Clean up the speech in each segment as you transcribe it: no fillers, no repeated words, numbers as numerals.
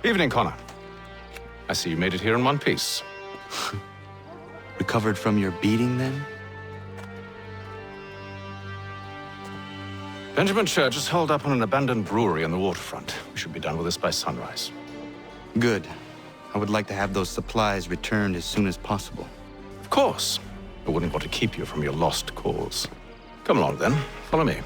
Evening, Connor. I see you made it here in one piece. Recovered from your beating, then? Benjamin Church is holed up on an abandoned brewery on the waterfront. We should be done with this by sunrise. Good. I would like to have those supplies returned as soon as possible. Of course. I wouldn't want to keep you from your lost cause. Come along, then. Follow me.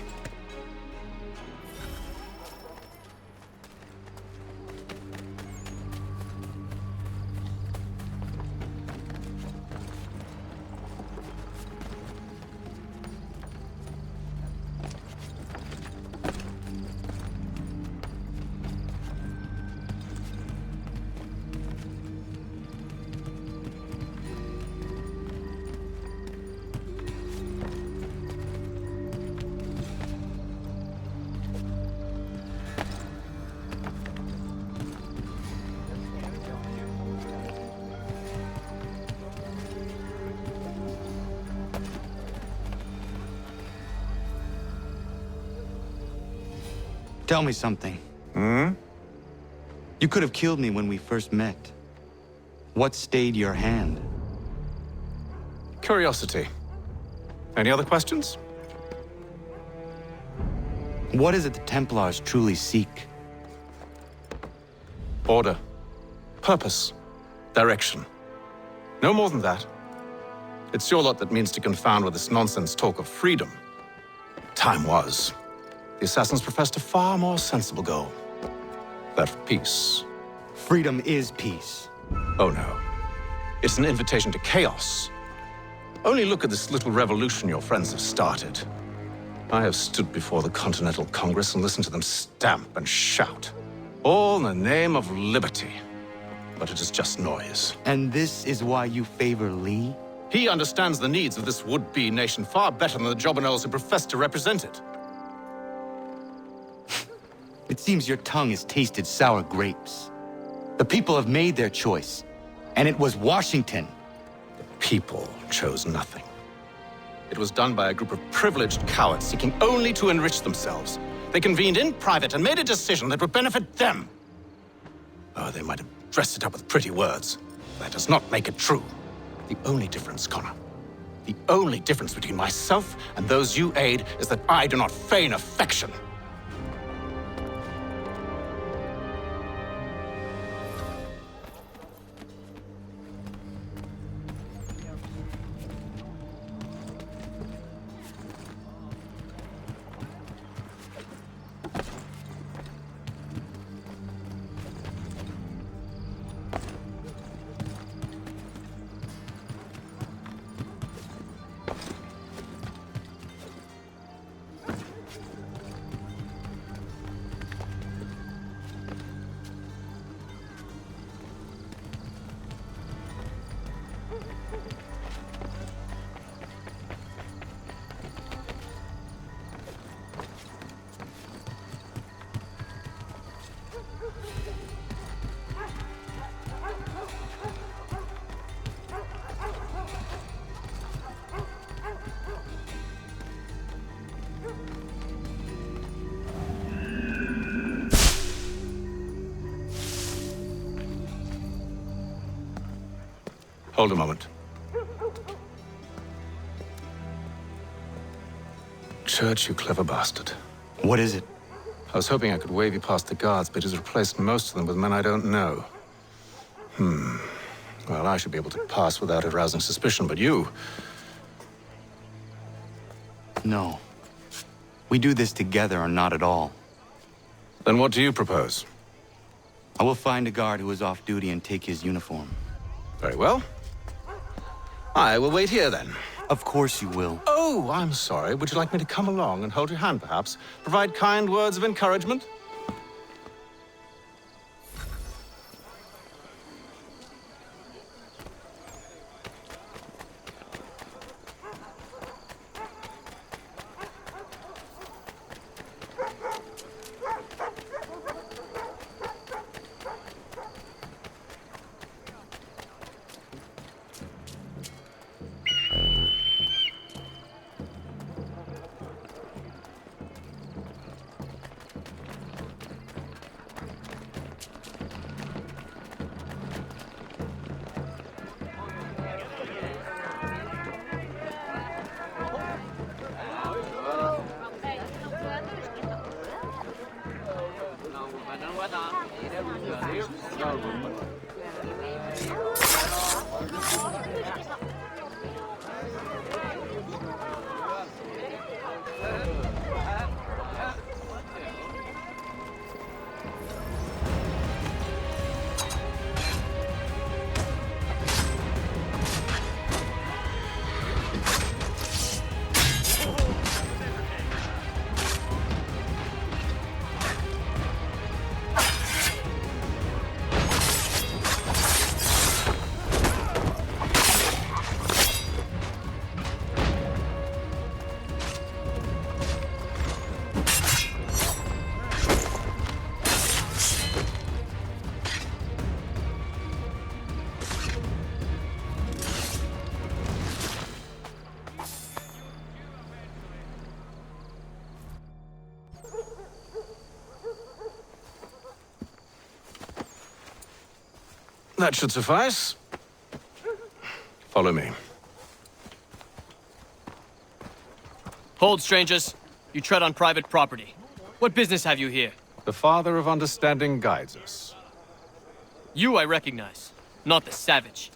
Tell me something. You could have killed me when we first met. What stayed your hand? Curiosity. Any other questions? What is it the Templars truly seek? Order. Purpose. Direction. No more than that. It's your lot that means to confound with this nonsense talk of freedom. Time was. The assassins professed a far more sensible goal. That of peace. Freedom is peace. Oh no. It's an invitation to chaos. Only look at this little revolution your friends have started. I have stood before the Continental Congress and listened to them stamp and shout. All in the name of liberty. But it is just noise. And this is why you favor Lee? He understands the needs of this would-be nation far better than the jobberknolls who profess to represent it. It seems your tongue has tasted sour grapes. The people have made their choice, and it was Washington. The people chose nothing. It was done by a group of privileged cowards seeking only to enrich themselves. They convened in private and made a decision that would benefit them. Oh, they might have dressed it up with pretty words. That does not make it true. The only difference, Connor, the only difference between myself and those you aid is that I do not feign affection. Hold a moment. Church, you clever bastard. What is it? I was hoping I could wave you past the guards, but he's replaced most of them with men I don't know. Well, I should be able to pass without arousing suspicion, but you... No. We do this together or not at all. Then what do you propose? I will find a guard who is off duty and take his uniform. Very well. I will wait here, then. Of course you will. Oh, I'm sorry. Would you like me to come along and hold your hand, perhaps? Provide kind words of encouragement? That should suffice. Follow me. Hold, strangers. You tread on private property. What business have you here? The Father of Understanding guides us. You I recognize, not the savage.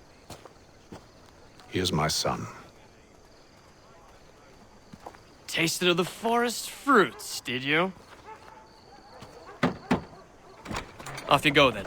He is my son. Tasted of the forest fruits, did you? Off you go, then.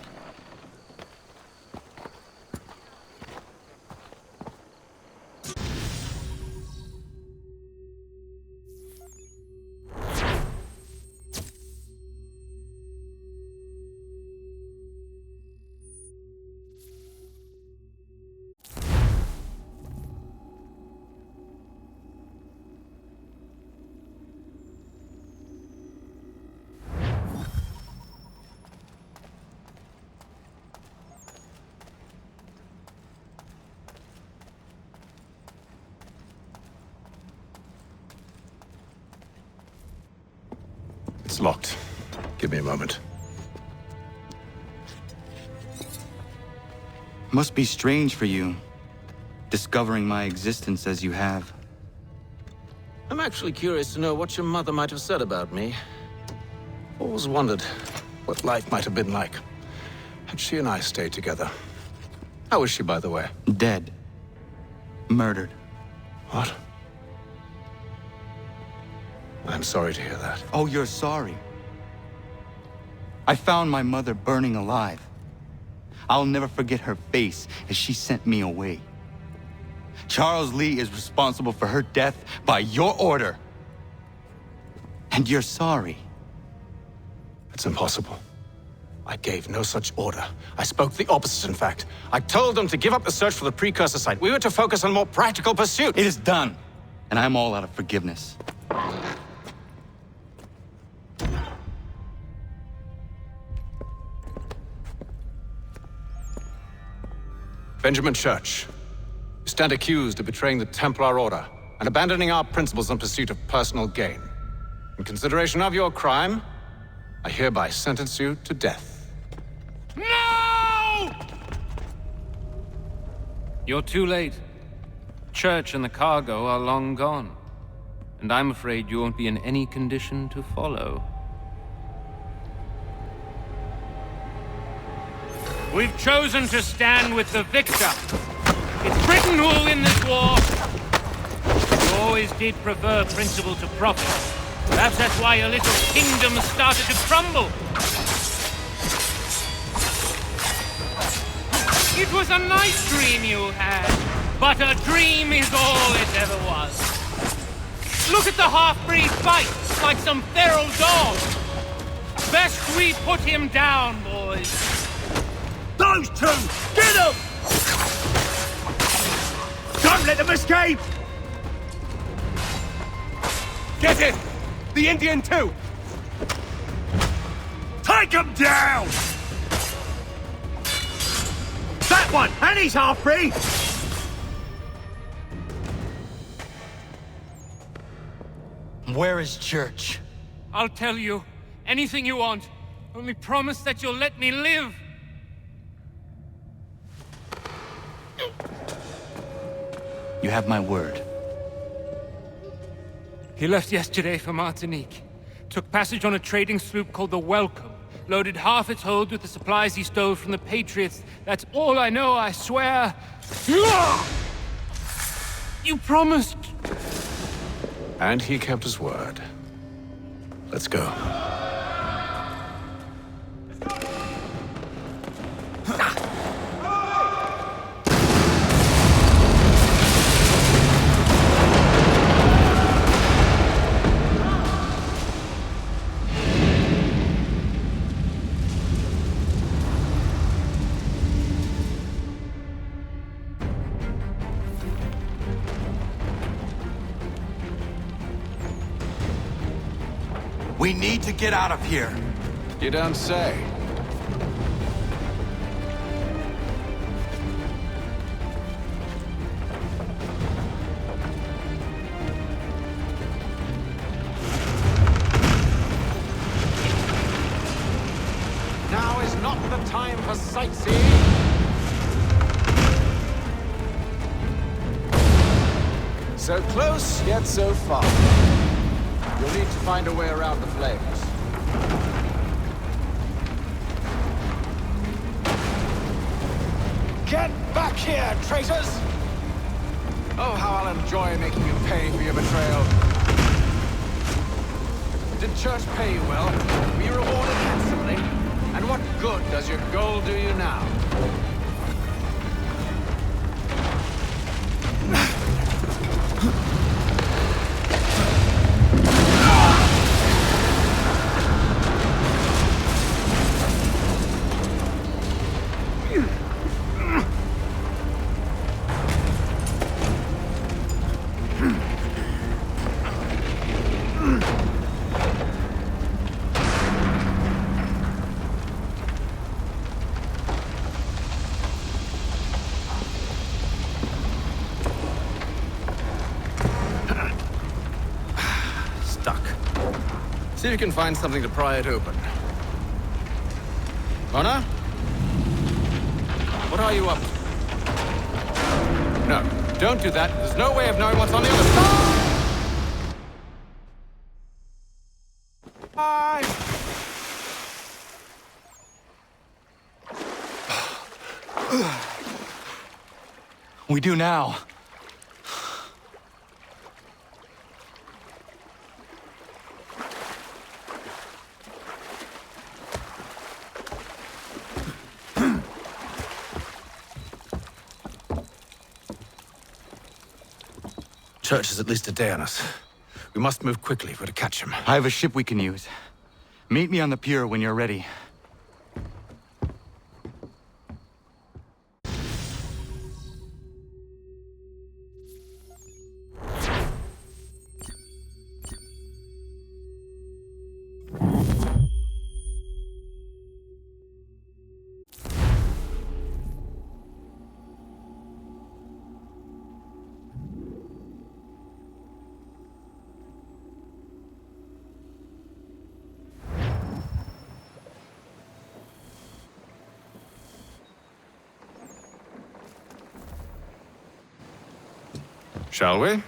It's locked. Give me a moment. Must be strange for you, discovering my existence as you have. I'm actually curious to know what your mother might have said about me. Always wondered what life might have been like had she and I stayed together. How is she, by the way? Dead. Murdered. What? I'm sorry to hear that. Oh, you're sorry. I found my mother burning alive. I'll never forget her face as she sent me away. Charles Lee is responsible for her death by your order. And you're sorry. It's impossible. I gave no such order. I spoke the opposite, in fact. I told them to give up the search for the precursor site. We were to focus on more practical pursuits. It is done, and I'm all out of forgiveness. Benjamin Church, you stand accused of betraying the Templar Order and abandoning our principles in pursuit of personal gain. In consideration of your crime, I hereby sentence you to death. No! You're too late. Church and the cargo are long gone. And I'm afraid you won't be in any condition to follow. We've chosen to stand with the victor. It's Britain who will win this war. You always did prefer principle to profit. Perhaps that's why your little kingdom started to crumble. It was a nice dream you had, but a dream is all it ever was. Look at the half-breed fight, like some feral dog. Best we put him down, boys. Those two! Get them! Don't let them escape! Get it! The Indian too! Take him down! That one! And he's half-breed! Where is Church? I'll tell you anything you want. Only promise that you'll let me live. You have my word. He left yesterday for Martinique. Took passage on a trading sloop called the Welcome. Loaded half its hold with the supplies he stole from the Patriots. That's all I know, I swear. You promised. And he kept his word. Let's go. We need to get out of here. You don't say. Now is not the time for sightseeing. So close, yet so far. You'll need to find a way around the flames. Get back here, traitors! Oh, how I'll enjoy making you pay for your betrayal. Did Church pay you well? Were you rewarded handsomely? And what good does your gold do you now? See if you can find something to pry it open. Connor? What are you up to? No, don't do that. There's no way of knowing what's on the other side! We do now. Church is at least a day on us. We must move quickly if we're to catch him. I have a ship we can use. Meet me on the pier when you're ready. Shall we?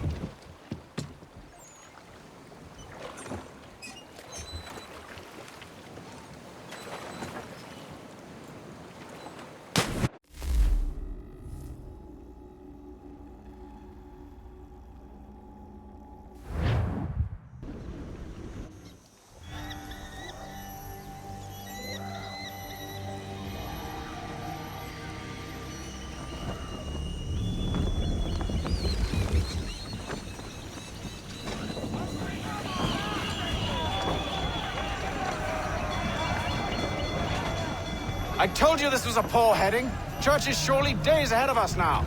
I told you this was a poor heading. Church is surely days ahead of us now.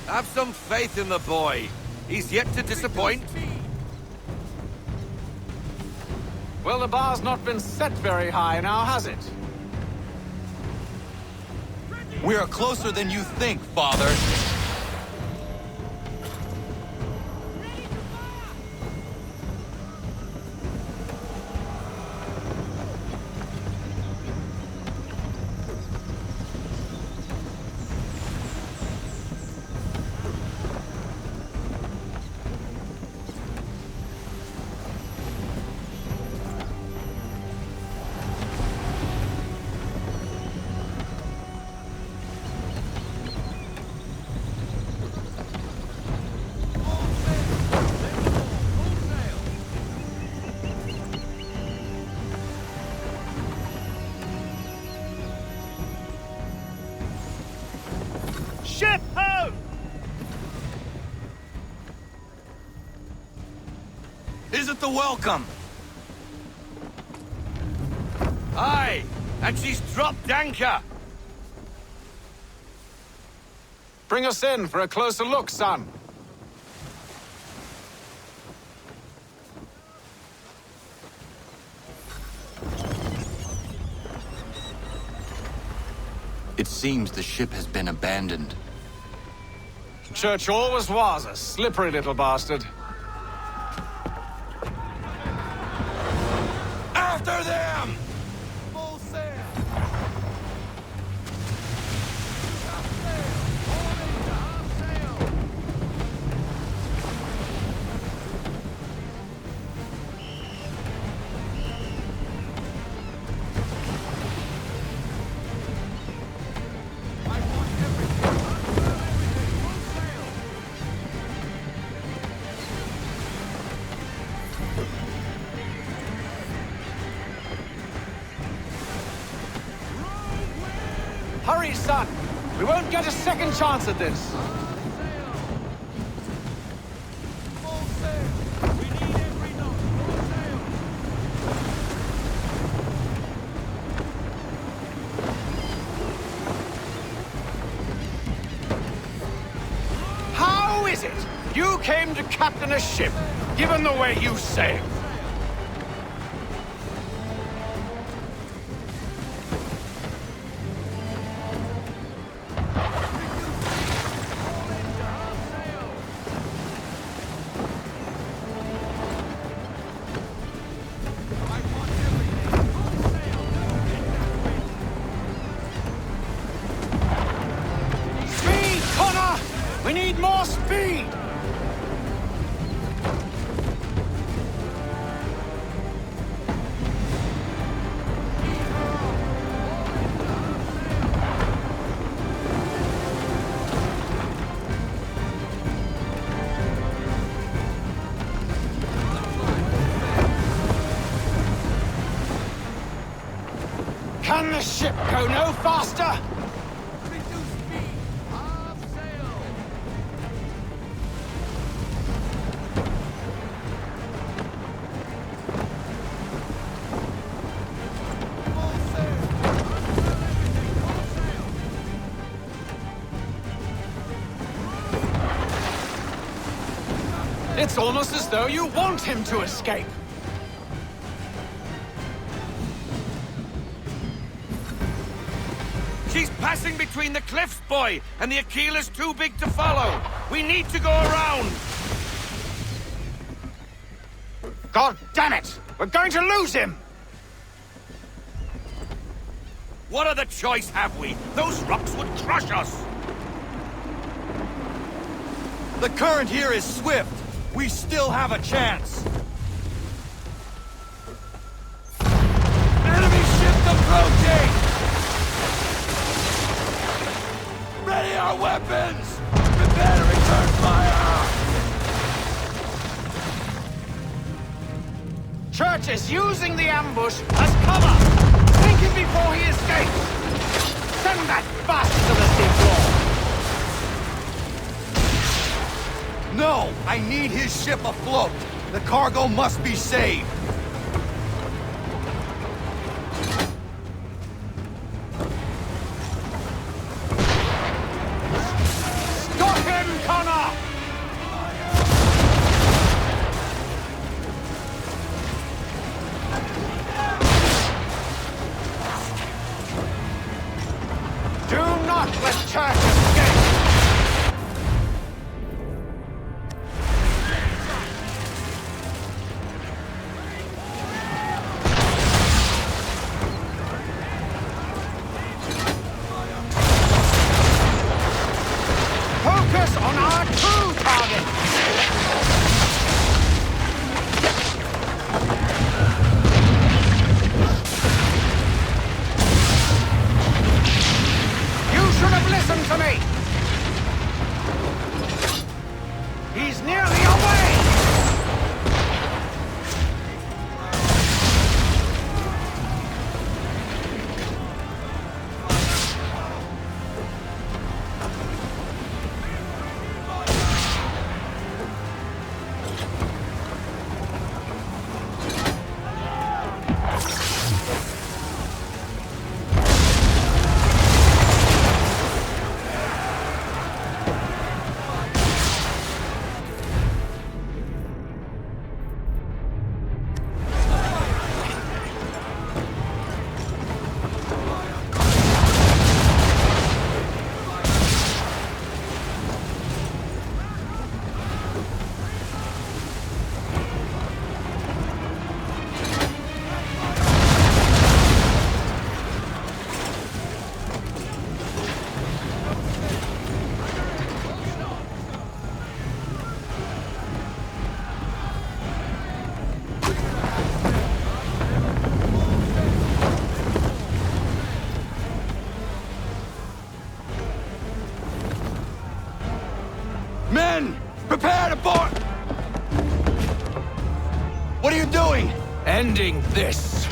Have some faith in the boy. He's yet to disappoint. Well, the bar's not been set very high now, has it? We are closer than you think, Father. Ship ho! Is it the welcome? Aye, and she's dropped anchor. Bring us in for a closer look, son. It seems the ship has been abandoned. Church always was a slippery little bastard. After them! Full sail! Hurry, son! We won't get a second chance at this! How is it you came to captain a ship, given the way you sailed? We need more speed! Can the ship go no faster? It's almost as though you want him to escape. She's passing between the cliffs, boy, and the Aquila's too big to follow. We need to go around. God damn it! We're going to lose him! What other choice have we? Those rocks would crush us. The current here is swift. We still have a chance. Enemy ship approaching! Ready our weapons! Prepare to return fire! Church is using the ambush as cover! Think him before he escapes! Send that bastard to the seafloor! No! I need his ship afloat! The cargo must be saved! Stop him, Connor! Do not let Church escape! Focus on our true target! You should have listened to me! He's nearly away! Men! Prepare to board! What are you doing? Ending this!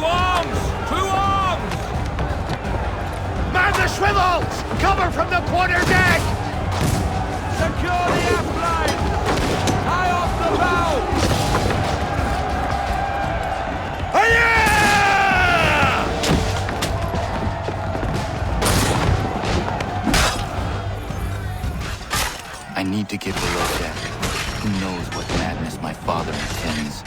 arms! To arms! Man the swivels! Cover from the quarter deck! Secure the aft line! Tie off the bow! I need to get below deck. Who knows what madness my father intends?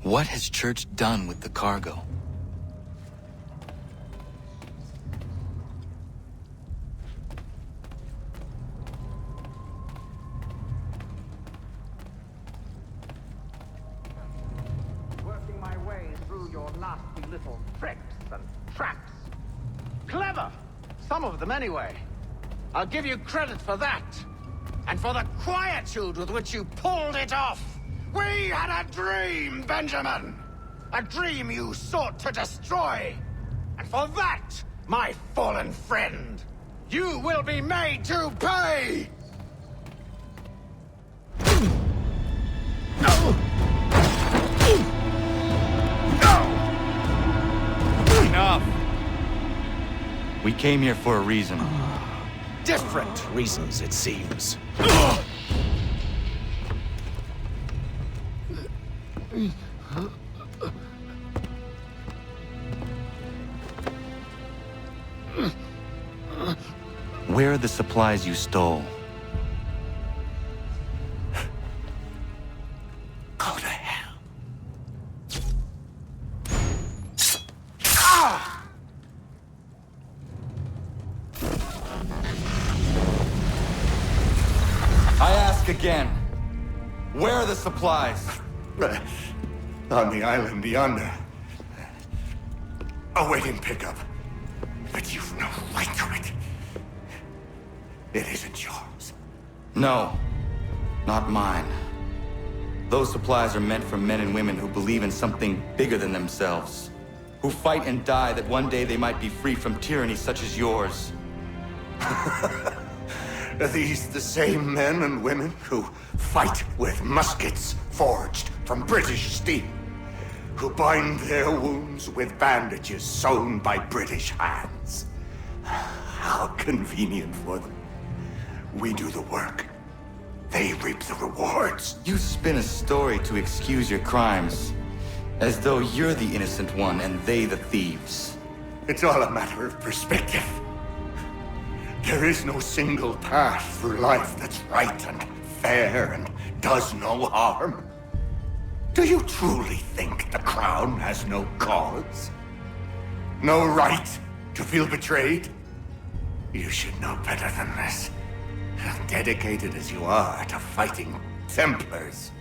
What has Church done with the cargo? Working my way through your nasty little tricks and traps. Clever! Some of them anyway. I'll give you credit for that. And for the quietude with which you pulled it off. We had a dream, Benjamin! A dream you sought to destroy! And for that, my fallen friend, you will be made to pay! Enough! We came here for a reason. Different reasons, it seems. Where are the supplies you stole? Go to hell. I ask again. Where are the supplies? On the island yonder. Awaiting pickup. But you've no right to it. It isn't yours. No, not mine. Those supplies are meant for men and women who believe in something bigger than themselves. Who fight and die that one day they might be free from tyranny such as yours. Are these the same men and women who fight with muskets forged from British steel? Who bind their wounds with bandages sewn by British hands? How convenient for them. We do the work. They reap the rewards. You spin a story to excuse your crimes, as though you're the innocent one and they the thieves. It's all a matter of perspective. There is no single path through life that's right and fair and does no harm. Do you truly think the Crown has no cause? No right to feel betrayed? You should know better than this. Dedicated as you are to fighting Templars,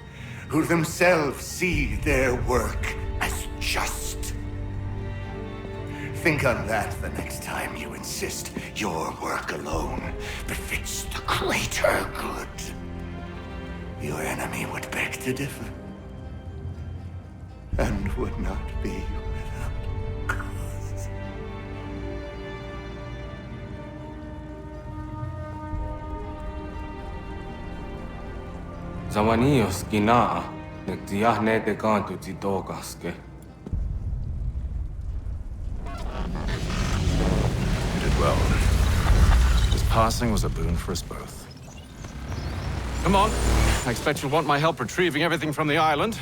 who themselves see their work as just. Think on that the next time you insist your work alone befits the greater good. Your enemy would beg to differ, and would not be without cause. Zawanios kinaa, nagtiyahnete kantu titokaske. You did well. His passing was a boon for us both. Come on. I expect you'll want my help retrieving everything from the island.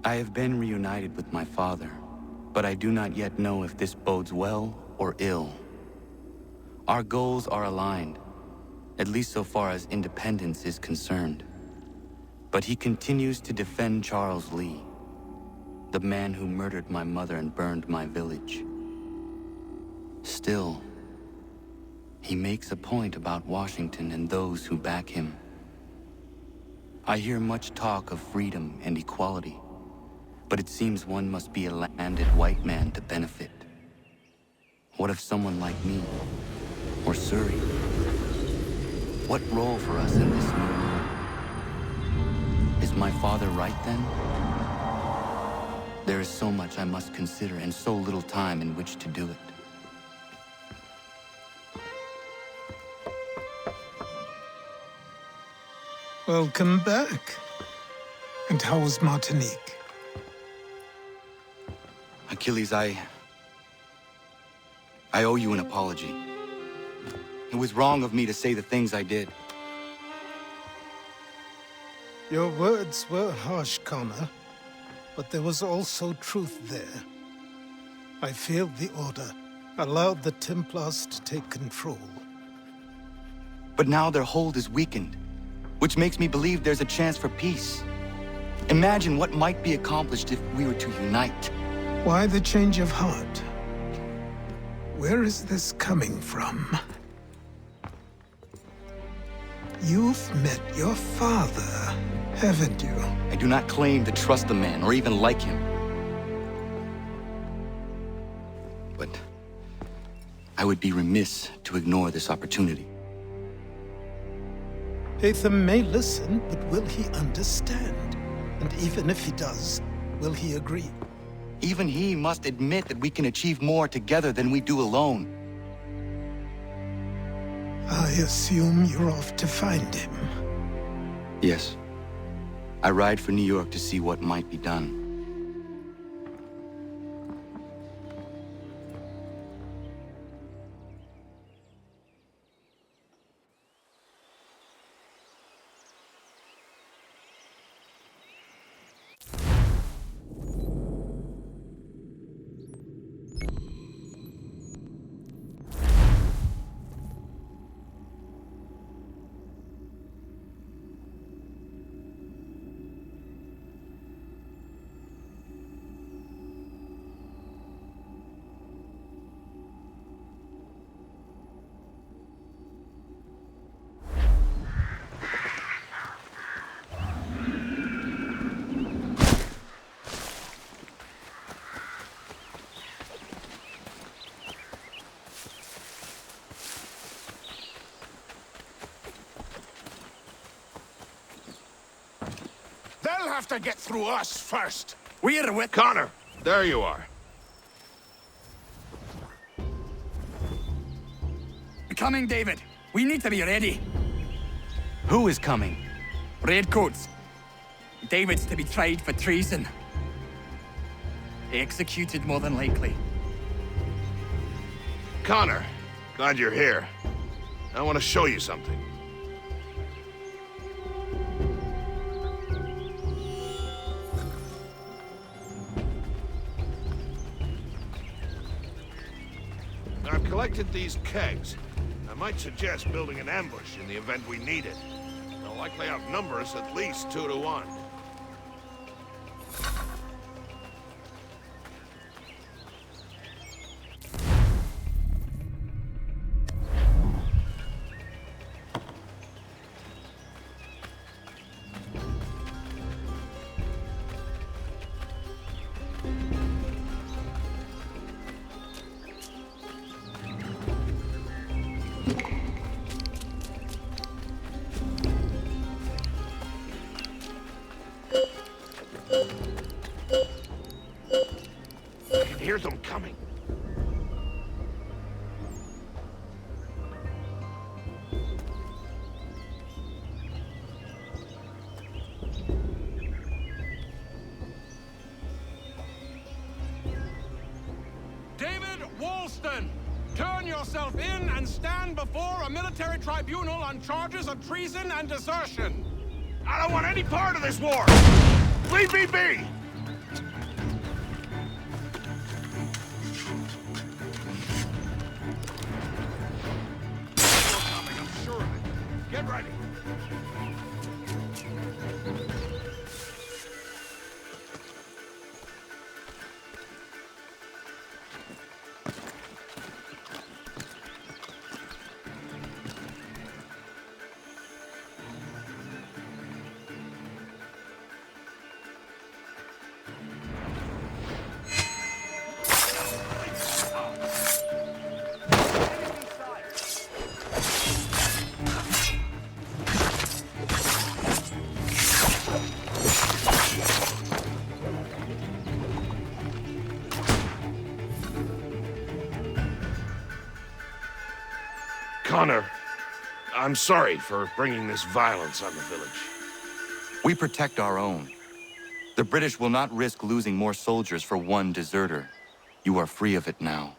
I have been reunited with my father, but I do not yet know if this bodes well or ill. Our goals are aligned, at least so far as independence is concerned. But he continues to defend Charles Lee, the man who murdered my mother and burned my village. Still, he makes a point about Washington and those who back him. I hear much talk of freedom and equality, but it seems one must be a landed white man to benefit. What of someone like me, or Surrey? What role for us in this new world? Is my father right then? There is so much I must consider and so little time in which to do it. Welcome back. And how was Martinique? Achilles, I owe you an apology. It was wrong of me to say the things I did. Your words were harsh, Connor, but there was also truth there. I failed the Order, allowed the Templars to take control. But now their hold is weakened, which makes me believe there's a chance for peace. Imagine what might be accomplished if we were to unite. Why the change of heart? Where is this coming from? You've met your father, haven't you? I do not claim to trust the man or even like him. But I would be remiss to ignore this opportunity. Hatham may listen, but will he understand? And even if he does, will he agree? Even he must admit that we can achieve more together than we do alone. I assume you're off to find him. Yes. I ride for New York to see what might be done. They'll have to get through us first. We're with Connor. There you are. Coming, David. We need to be ready. Who is coming? Redcoats. David's to be tried for treason. Executed, more than likely. Connor, glad you're here. I want to show you something. I've collected these kegs. I might suggest building an ambush in the event we need it. They'll likely outnumber us at least 2 to 1. Captain! Turn yourself in and stand before a military tribunal on charges of treason and desertion! I don't want any part of this war! Leave me be! You're coming, I'm sure of it. Get ready. Connor, I'm sorry for bringing this violence on the village. We protect our own. The British will not risk losing more soldiers for one deserter. You are free of it now.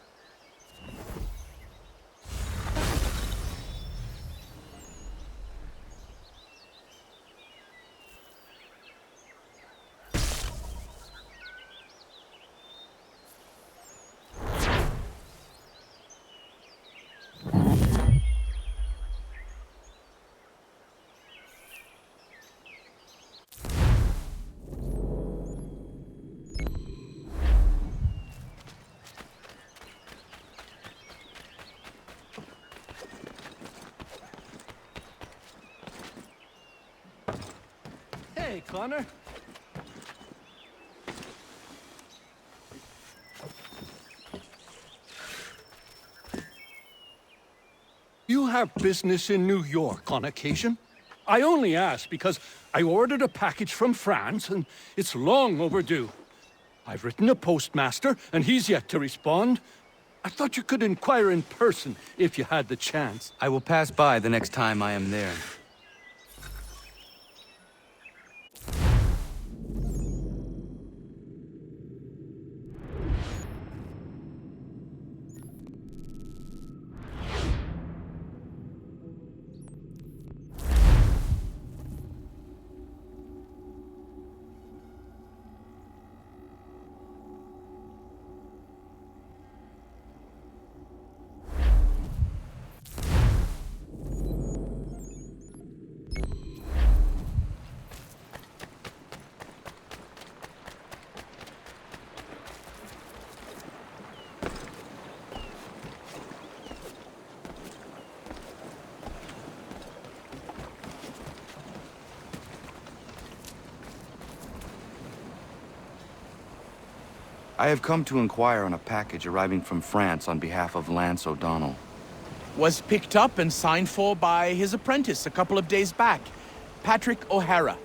Hey, Connor. You have business in New York on occasion? I only ask because I ordered a package from France and it's long overdue. I've written a postmaster and he's yet to respond. I thought you could inquire in person if you had the chance. I will pass by the next time I am there. I have come to inquire on a package arriving from France on behalf of Lance O'Donnell. Was picked up and signed for by his apprentice a couple of days back, Patrick O'Hara.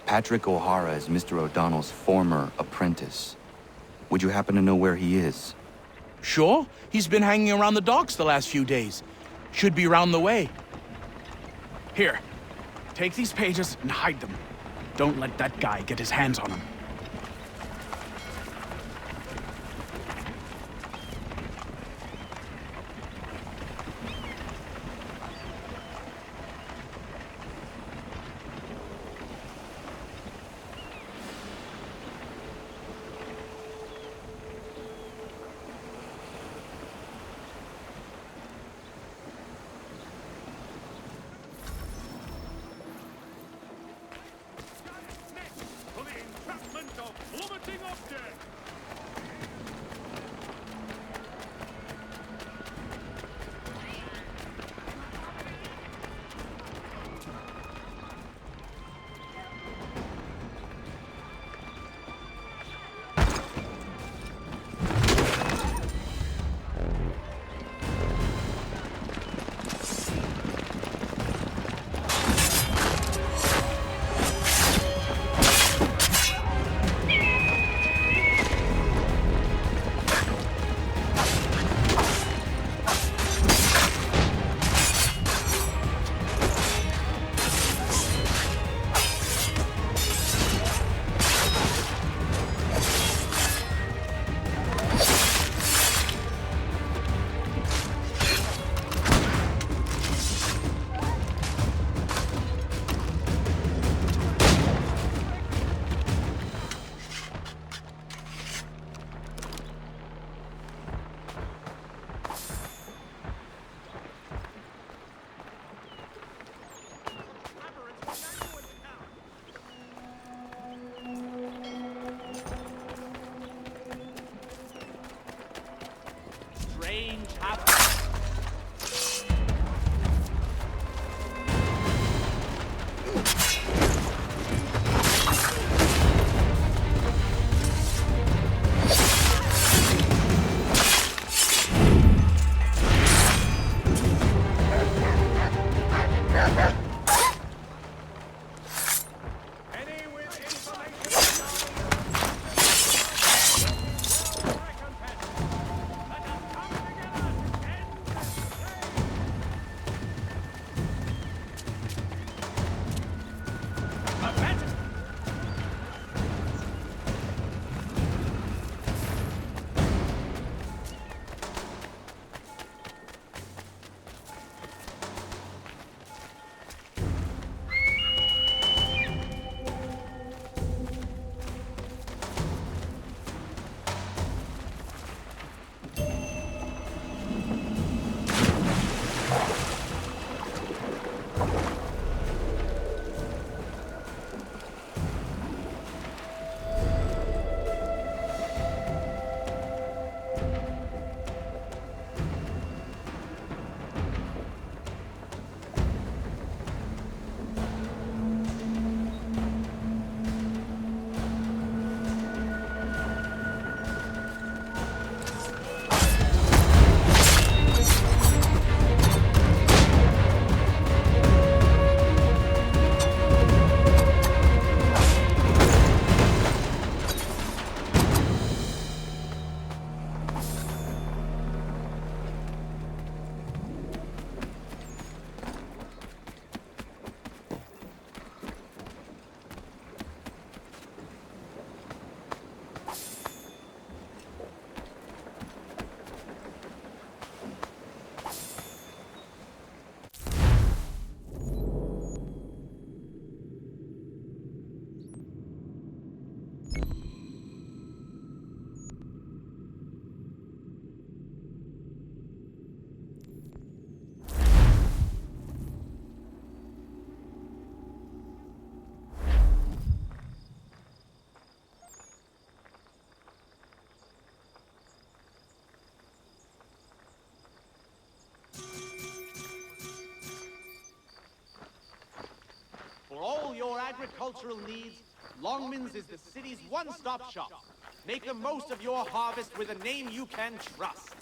Patrick O'Hara is Mr. O'Donnell's former apprentice. Would you happen to know where he is? Sure, he's been hanging around the docks the last few days. Should be around the way. Here, take these pages and hide them. Don't let that guy get his hands on them. agricultural needs, Longman's is the city's one-stop shop. Make the most of your harvest with a name you can trust.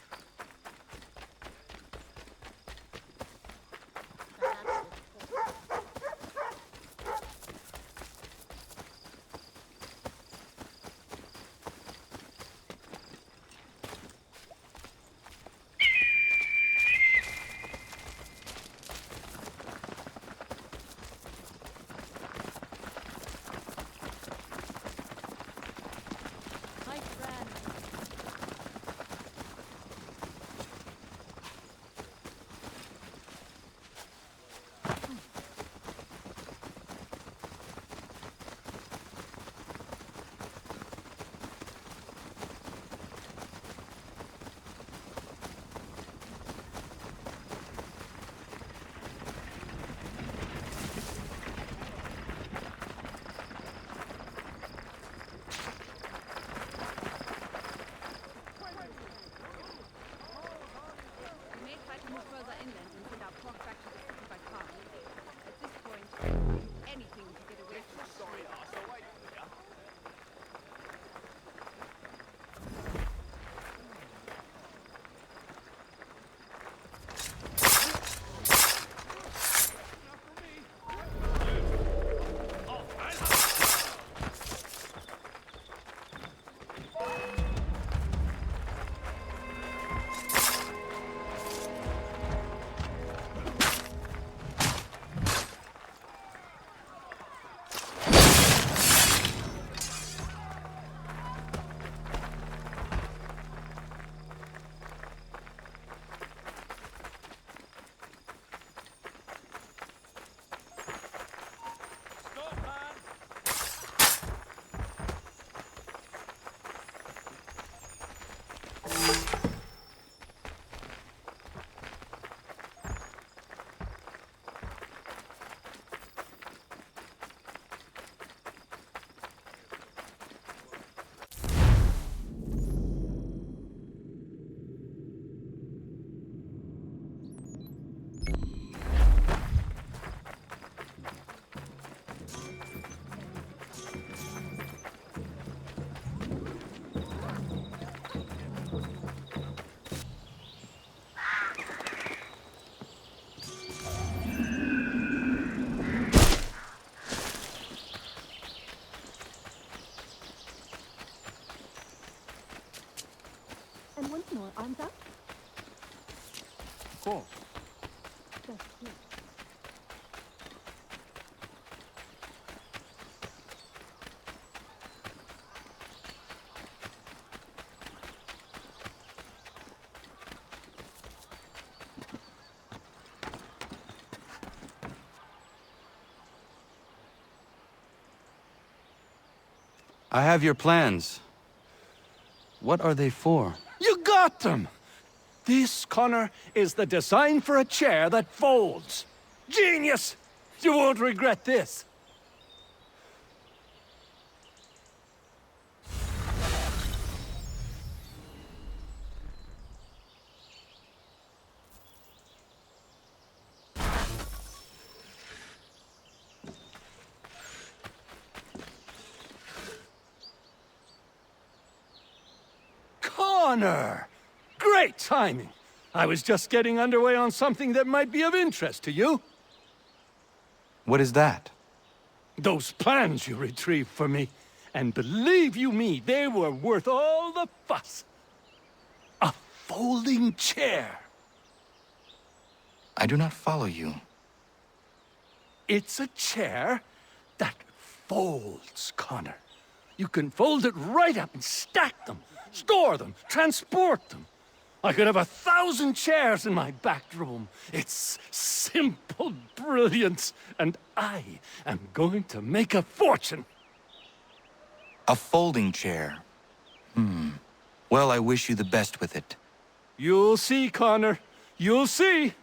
And once more, arms up. Cool. That's good. I have your plans. What are they for? You got them! This, Connor, is the design for a chair that folds. Genius! You won't regret this. Connor! Great timing! I was just getting underway on something that might be of interest to you. What is that? Those plans you retrieved for me. And believe you me, they were worth all the fuss. A folding chair. I do not follow you. It's a chair that folds, Connor. You can fold it right up and stack them, store them, transport them. I could have 1,000 chairs in my back room. It's simple brilliance, and I am going to make a fortune. A folding chair. Well, I wish you the best with it. You'll see, Connor. You'll see.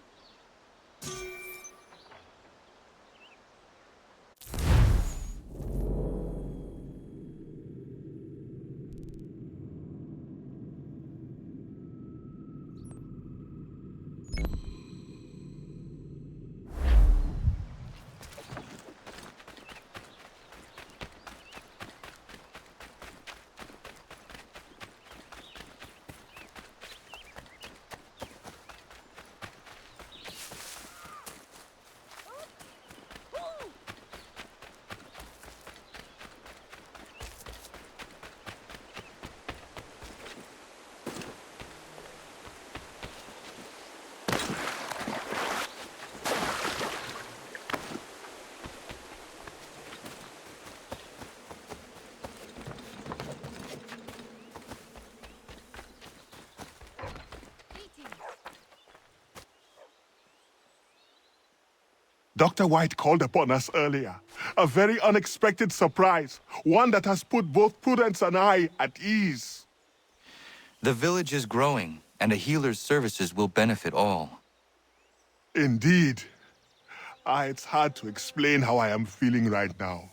Dr. White called upon us earlier. A very unexpected surprise. One that has put both Prudence and I at ease. The village is growing, and a healer's services will benefit all. Indeed. It's hard to explain how I am feeling right now.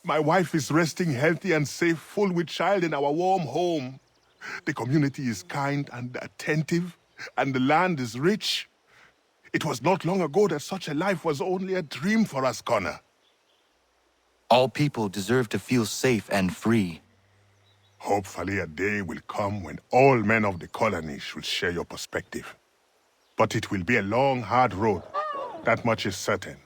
My wife is resting healthy and safe, full with child in our warm home. The community is kind and attentive, and the land is rich. It was not long ago that such a life was only a dream for us, Connor. All people deserve to feel safe and free. Hopefully a day will come when all men of the colonies should share your perspective. But it will be a long, hard road. That much is certain.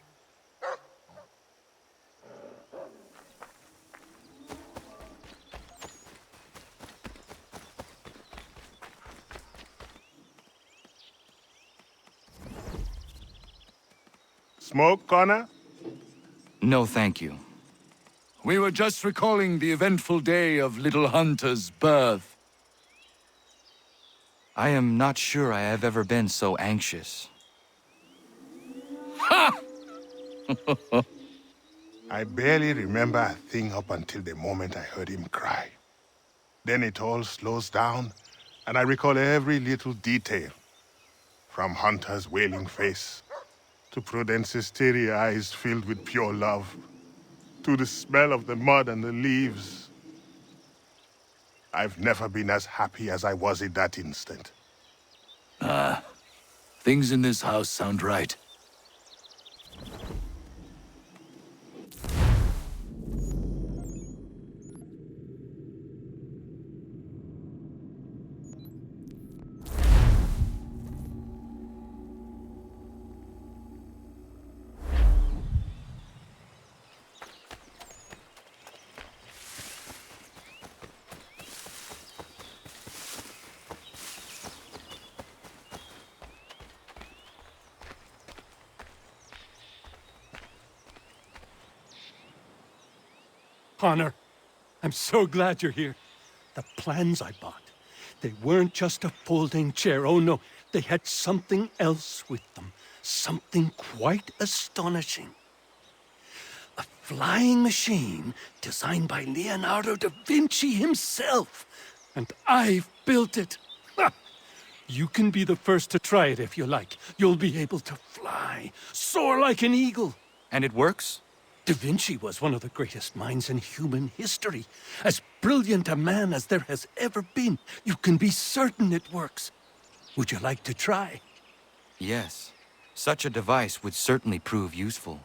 Smoke, Connor? No, thank you. We were just recalling the eventful day of little Hunter's birth. I am not sure I have ever been so anxious. Ha! I barely remember a thing up until the moment I heard him cry. Then it all slows down, and I recall every little detail. From Hunter's wailing face, to Prudence's teary eyes filled with pure love, to the smell of the mud and the leaves. I've never been as happy as I was in that instant. Things in this house sound right. Connor, I'm so glad you're here. The plans I bought, they weren't just a folding chair. Oh no, they had something else with them. Something quite astonishing. A flying machine designed by Leonardo da Vinci himself. And I've built it. Ha! You can be the first to try it if you like. You'll be able to fly, soar like an eagle. And it works? Da Vinci was one of the greatest minds in human history. As brilliant a man as there has ever been. You can be certain it works. Would you like to try? Yes. Such a device would certainly prove useful.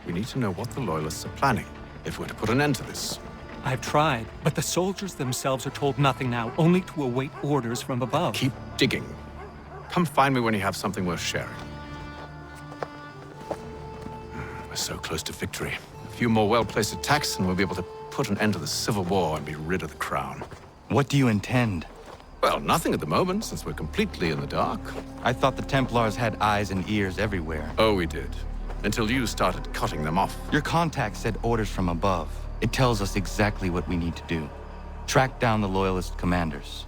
We need to know what the Loyalists are planning, if we're to put an end to this. I've tried, but the soldiers themselves are told nothing now, only to await orders from above. Keep digging. Come find me when you have something worth sharing. We're so close to victory. A few more well-placed attacks and we'll be able to put an end to the Civil War and be rid of the crown. What do you intend? Well, nothing at the moment, since we're completely in the dark. I thought the Templars had eyes and ears everywhere. Oh, we did. Until you started cutting them off. Your contact said orders from above. It tells us exactly what we need to do. Track down the Loyalist commanders.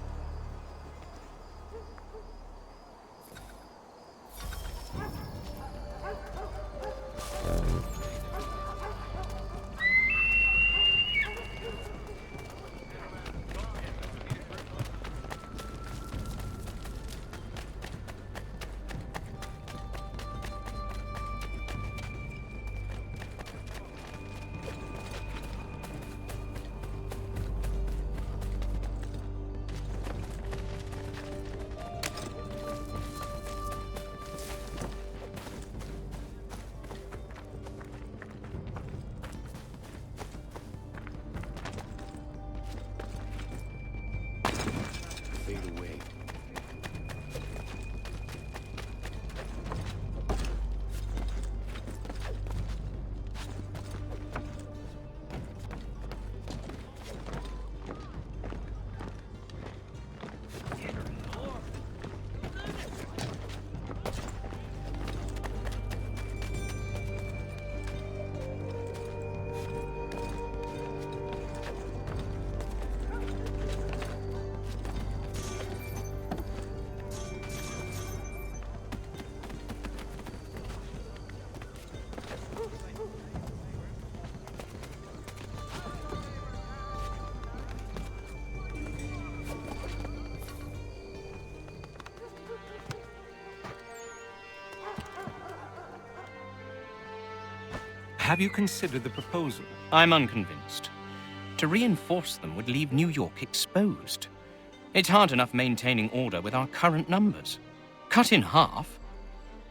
Have you considered the proposal? I'm unconvinced. To reinforce them would leave New York exposed. It's hard enough maintaining order with our current numbers. Cut in half.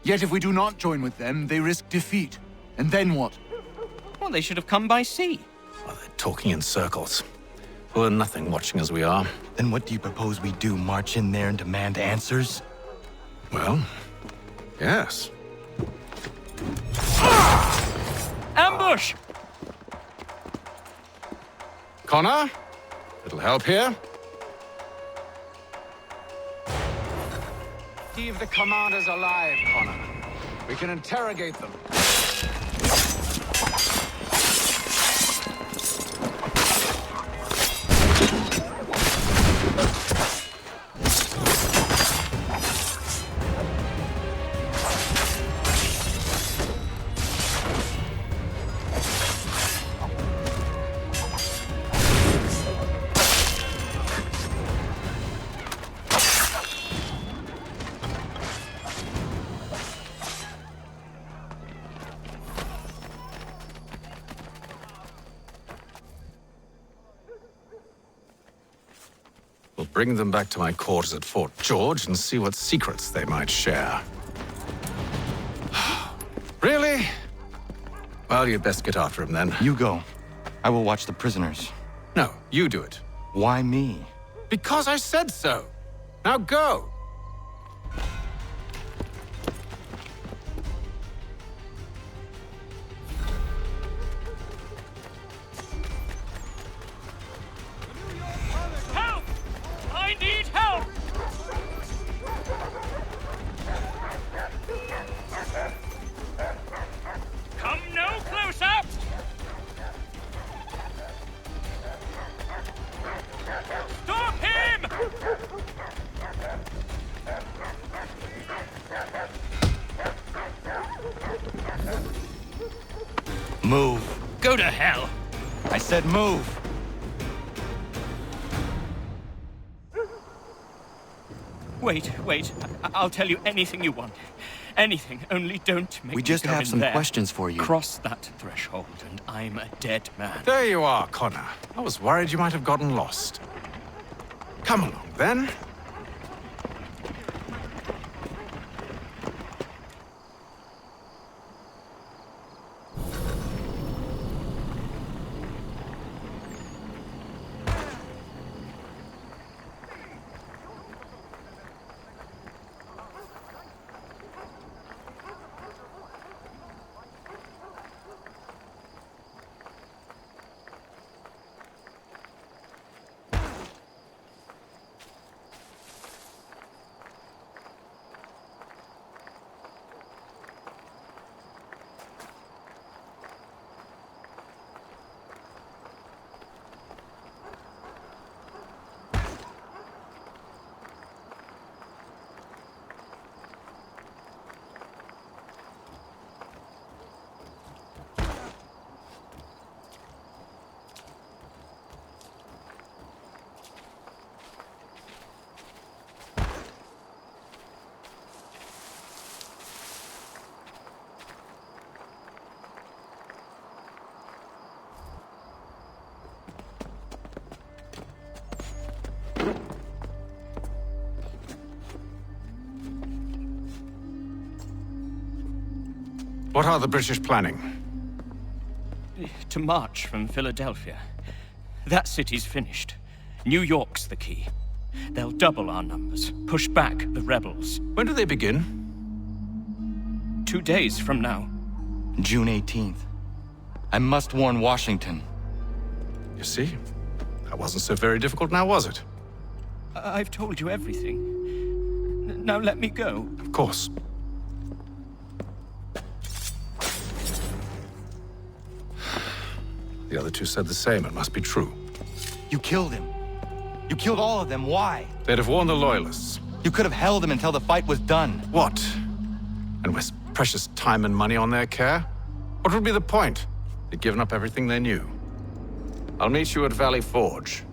Yet if we do not join with them, they risk defeat. And then what? Well, they should have come by sea. Well, they're talking in circles. We're nothing watching as we are. Then what do you propose we do? March in there and demand answers? Well, yes. Ambush! Connor? Little help here? Keep the commanders alive, Connor. We can interrogate them. We'll bring them back to my quarters at Fort George and see what secrets they might share. Really? Well, you'd best get after him then. You go. I will watch the prisoners. No, you do it. Why me? Because I said so. Now go! Help! I need help! Come no closer! Stop him! Move. Go to hell! I said move. Wait. I'll tell you anything you want. Anything, only don't make We me just go have in some there. questions for you. Cross that threshold, and I'm a dead man. There you are, Connor. I was worried you might have gotten lost. Come along, then. What are the British planning? To march from Philadelphia. That city's finished. New York's the key. They'll double our numbers, push back the rebels. When do they begin? 2 days from now. June 18th. I must warn Washington. You see? That wasn't so very difficult now, was it? I've told you everything. Now let me go. Of course. The other two said the same. It must be true. You killed him. You killed all of them. Why? They'd have warned the Loyalists. You could have held him until the fight was done. What? And waste precious time and money on their care? What would be the point? They'd given up everything they knew. I'll meet you at Valley Forge.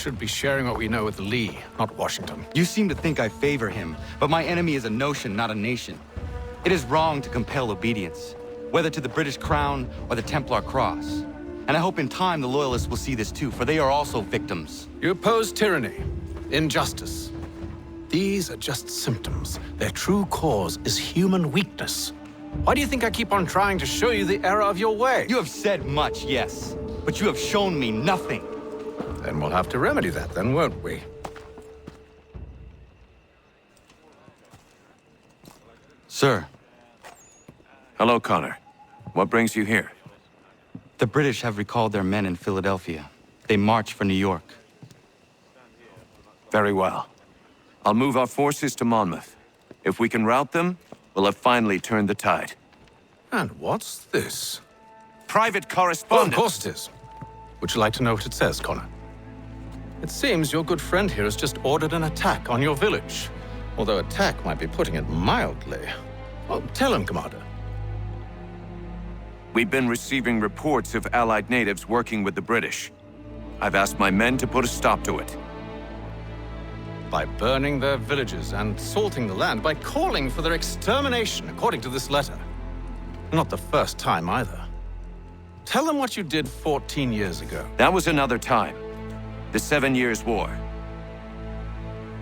should be sharing what we know with Lee, not Washington. You seem to think I favor him, but my enemy is a notion, not a nation. It is wrong to compel obedience, whether to the British Crown or the Templar Cross. And I hope in time the Loyalists will see this too, for they are also victims. You oppose tyranny, injustice. These are just symptoms. Their true cause is human weakness. Why do you think I keep on trying to show you the error of your way? You have said much, yes, but you have shown me nothing. Then we'll have to remedy that then, won't we? Sir. Hello, Connor. What brings you here? The British have recalled their men in Philadelphia. They march for New York. Very well. I'll move our forces to Monmouth. If we can rout them, we'll have finally turned the tide. And what's this? Private correspondence. Oh, of course it is. Would you like to know what it says, Connor? It seems your good friend here has just ordered an attack on your village. Although attack might be putting it mildly. Well, tell him, Commander. We've been receiving reports of Allied natives working with the British. I've asked my men to put a stop to it. By burning their villages and salting the land, by calling for their extermination, according to this letter. Not the first time, either. Tell them what you did 14 years ago. That was another time. The 7 Years' War.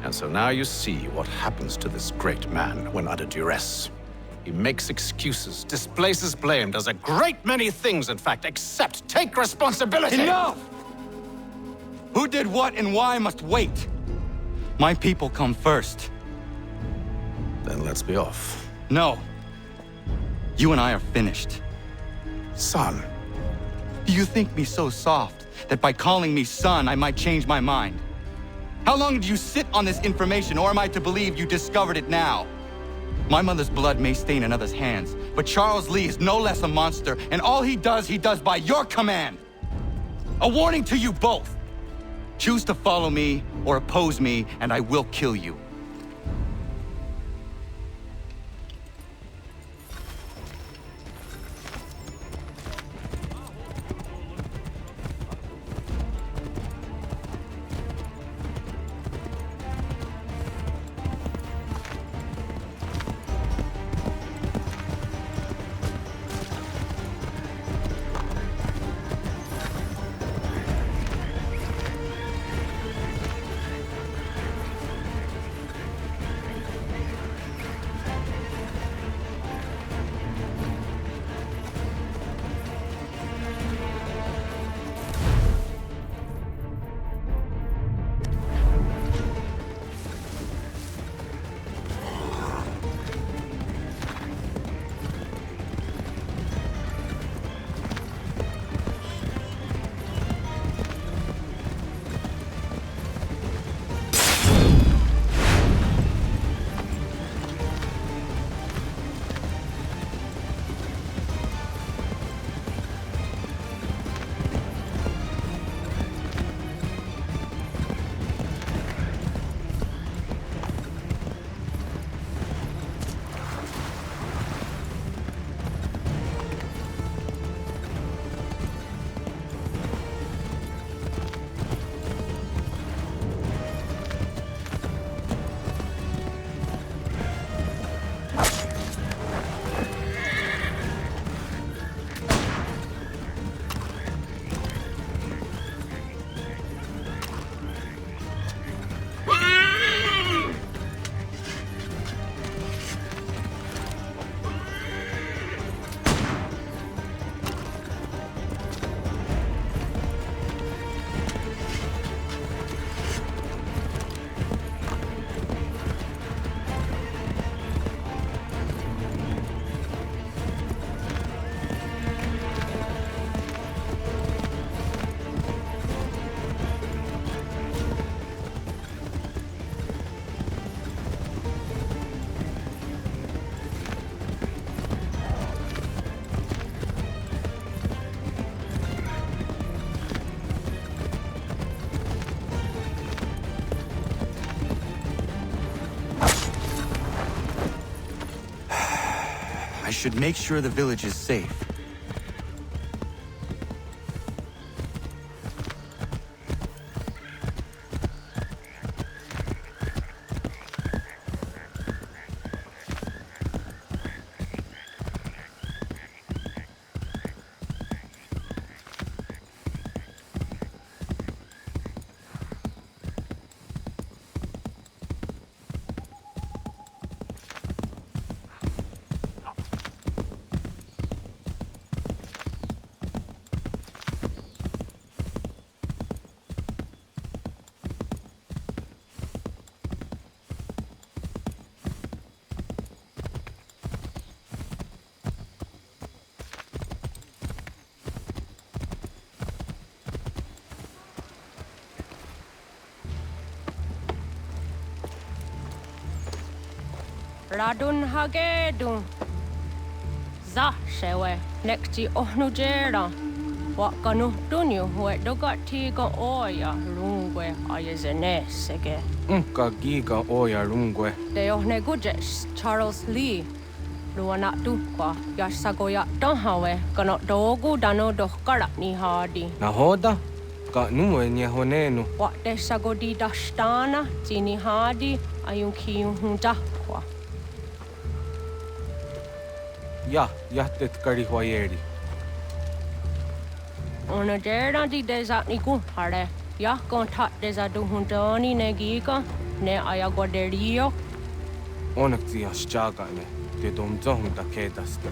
And so now you see what happens to this great man when under duress. He makes excuses, displaces blame, does a great many things, in fact, except take responsibility! Enough! Who did what and why must wait. My people come first. Then let's be off. No. You and I are finished. Son. Do you think me so soft that by calling me son, I might change my mind? How long did you sit on this information, or am I to believe you discovered it now? My mother's blood may stain another's hands, but Charles Lee is no less a monster, and all he does by your command. A warning to you both. Choose to follow me or oppose me, and I will kill you. I should make sure the village is safe. Ratonhnhaké dun. Za shewe nekti ohnujera. Wakanu dunyu we dogati go oya rungwe ayezene sege. Unka giga oya rungwe. De ohne gujes Charles Lee. Luana tukwa yasagoya donhawe kano dogu dano dohkara ni hadi. Nahoda? Ka nuwe nye honenu. Wa de sagodi dashtana tini hadi ayun kiyun hundakwa. Ja, jahtet kari huajeri. Ona dera di desatni kuhare. Ja kontat desadu hundani negiga ne ayaguaderio. Onneksi jas jagane. Te dom zohunta kedaste.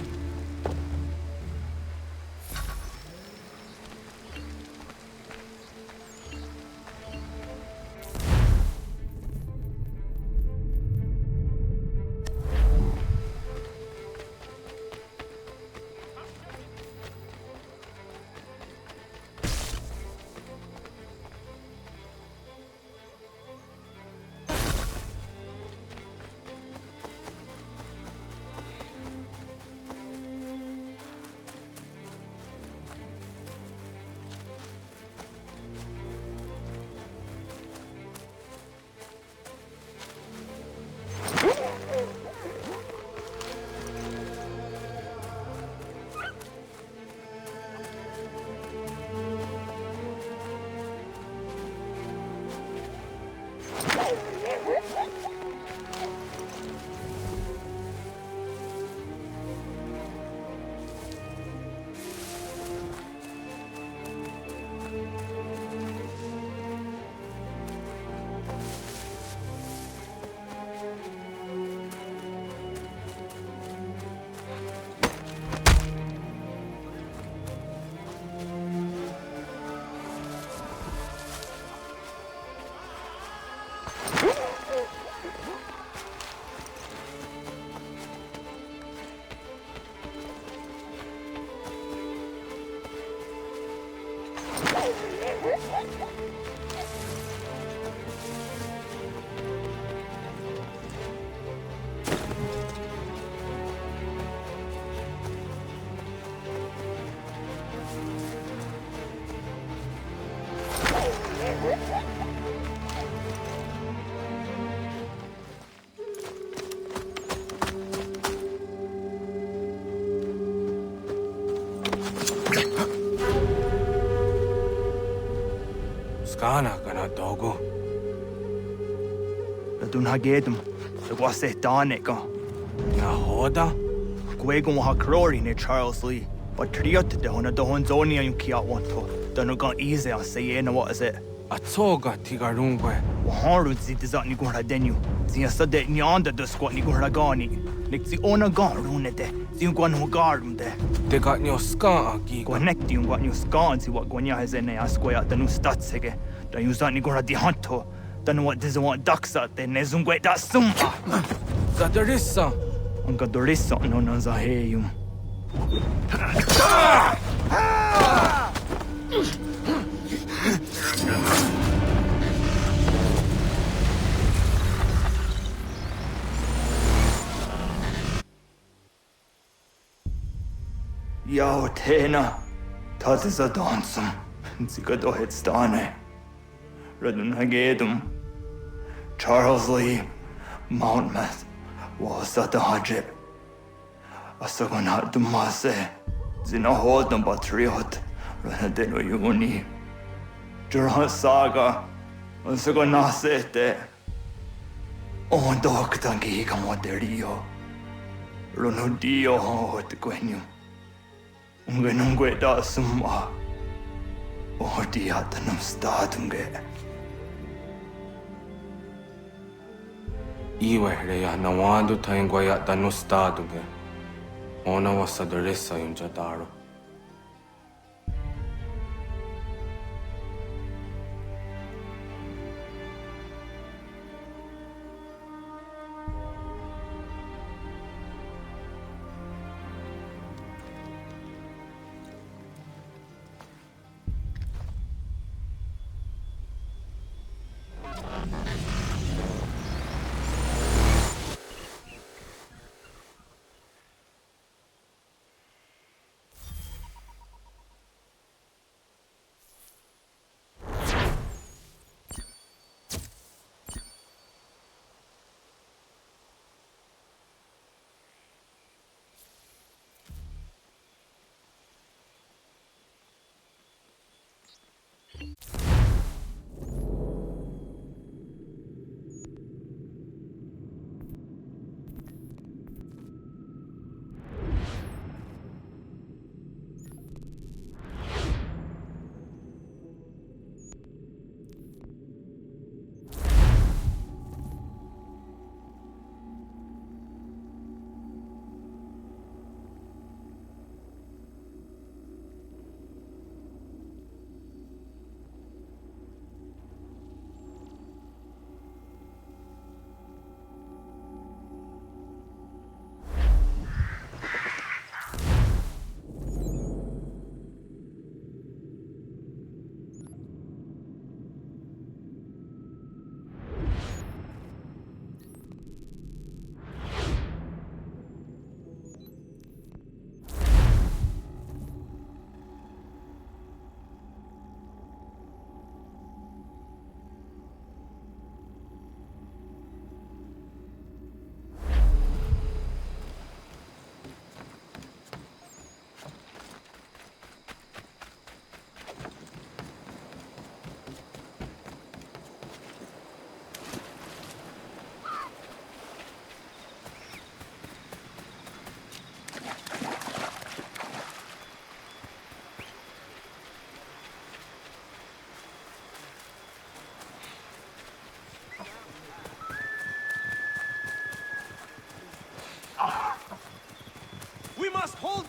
Skana kana dogo. Ratonhnhaké dum. The wase danika. Nahoda? Gwegon ha crori ne Charles Lee. But triot de hona do honzoni ayun kia wanto. Dano gan easy on say na what is it? Atsoga tigarungwe. Waharu zi dizatni gura denu. Zia sade nyanda do squat ni gura gani. Nik zi ona gan runete. Zi gwan ho garum de. Te got nyo ska agi. Connecti un gwan zi what gwanya has ene asquaya danu statsege. Da yuzatni gura di hanto. Dano what diz want daksa de nezungwe da sumba. Zadarissa. Anka dorissa no nanzaheyum. Yao tena, dat is a dansum. Zika dohet stane. Ratonhnhaké dum. Charles Lee, Monmouth, was at the hajib. Asagonat dumase. Zina hodam patriot. Ranadelo yuni. Jurhan saga. Asagonasete. On doktangi kamoderio. Runudio hot gwenyu. Ungenungwe da summa. Odiatanum stadunge. Iwe reya nawando taingwaya danustaduge. Ona wasadoresa yung jadaro.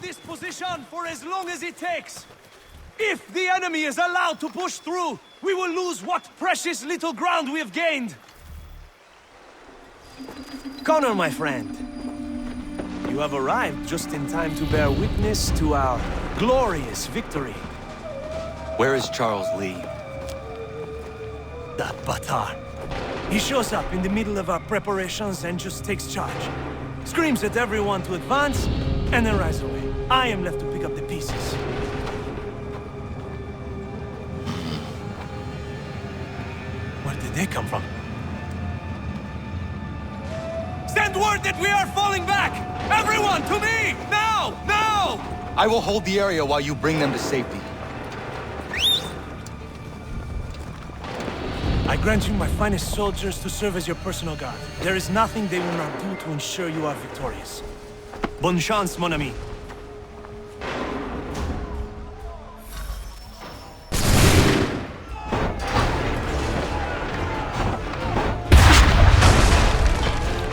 this position for as long as it takes. If the enemy is allowed to push through, we will lose what precious little ground we have gained. Connor, my friend, you have arrived just in time to bear witness to our glorious victory. Where is Charles Lee? That bâtard. He shows up in the middle of our preparations and just takes charge. Screams at everyone to advance, and then rides away. I am left to pick up the pieces. Where did they come from? Send word that we are falling back! Everyone, to me! Now! Now! I will hold the area while you bring them to safety. I grant you my finest soldiers to serve as your personal guard. There is nothing they will not do to ensure you are victorious. Bonne chance, mon ami.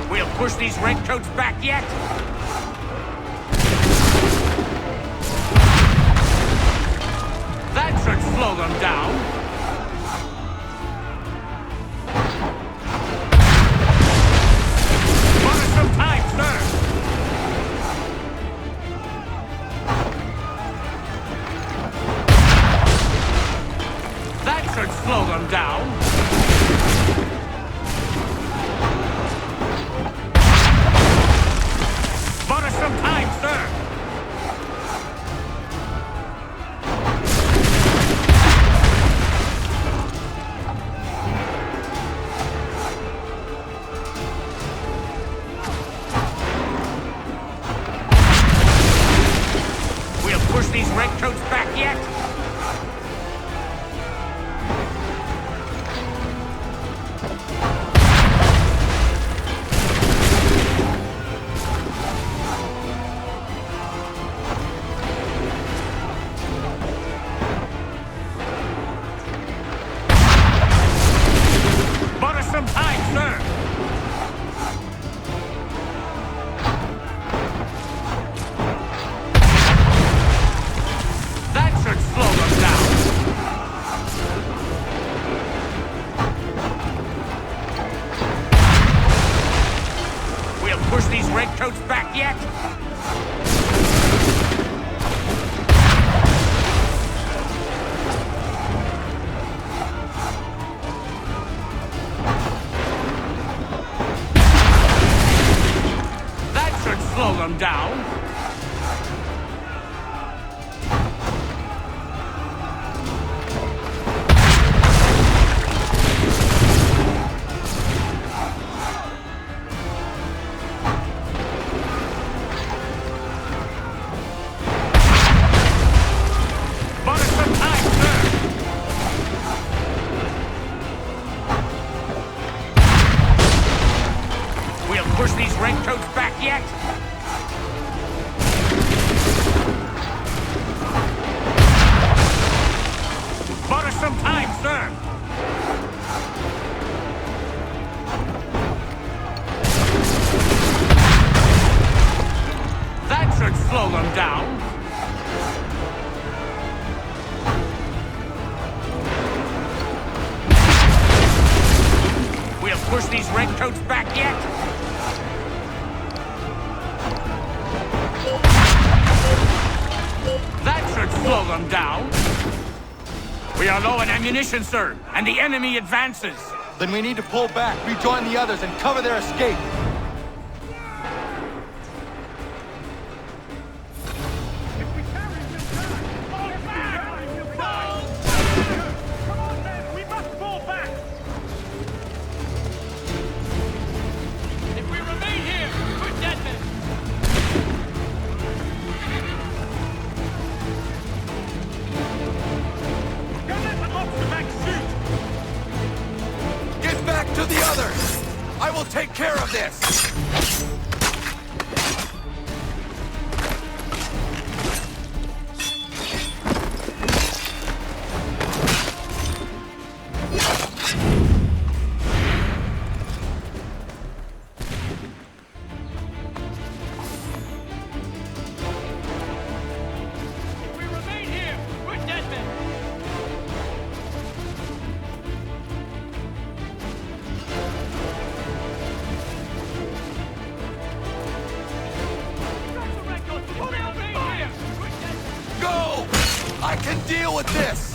We'll push these redcoats back yet? That should slow them down. Slow them down. Bought us some time, sir. We'll push these redcoats back yet? Redcoats back yet? That should slow them down. Push these redcoats back yet? Bought us some time, sir. That should slow them down. We'll push these redcoats back yet? That should slow them down. We are low on ammunition, sir, and the enemy advances. Then we need to pull back, rejoin the others, and cover their escape. To the others! I will take care of this! can deal with this!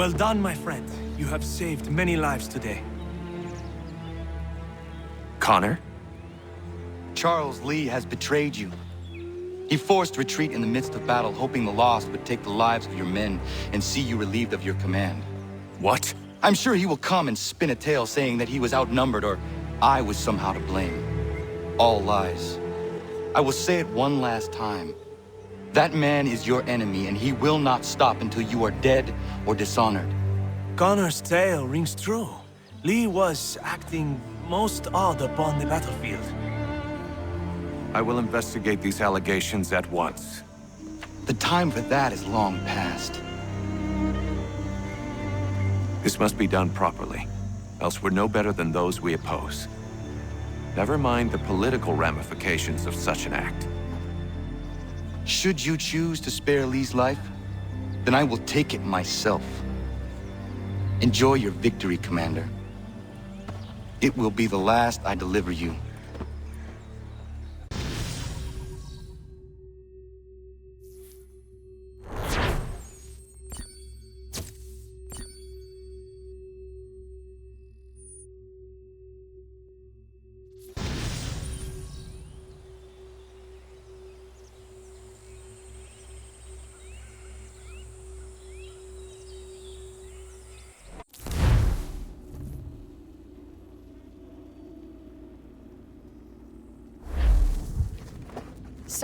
Well done, my friend. You have saved many lives today. Connor? Charles Lee has betrayed you. He forced retreat in the midst of battle, hoping the lost would take the lives of your men and see you relieved of your command. What? I'm sure he will come and spin a tale saying that he was outnumbered or I was somehow to blame. All lies. I will say it one last time. That man is your enemy, and he will not stop until you are dead or dishonored. Connor's tale rings true. Lee was acting most odd upon the battlefield. I will investigate these allegations at once. The time for that is long past. This must be done properly, else we're no better than those we oppose. Never mind the political ramifications of such an act. Should you choose to spare Lee's life, then I will take it myself. Enjoy your victory, Commander. It will be the last I deliver you.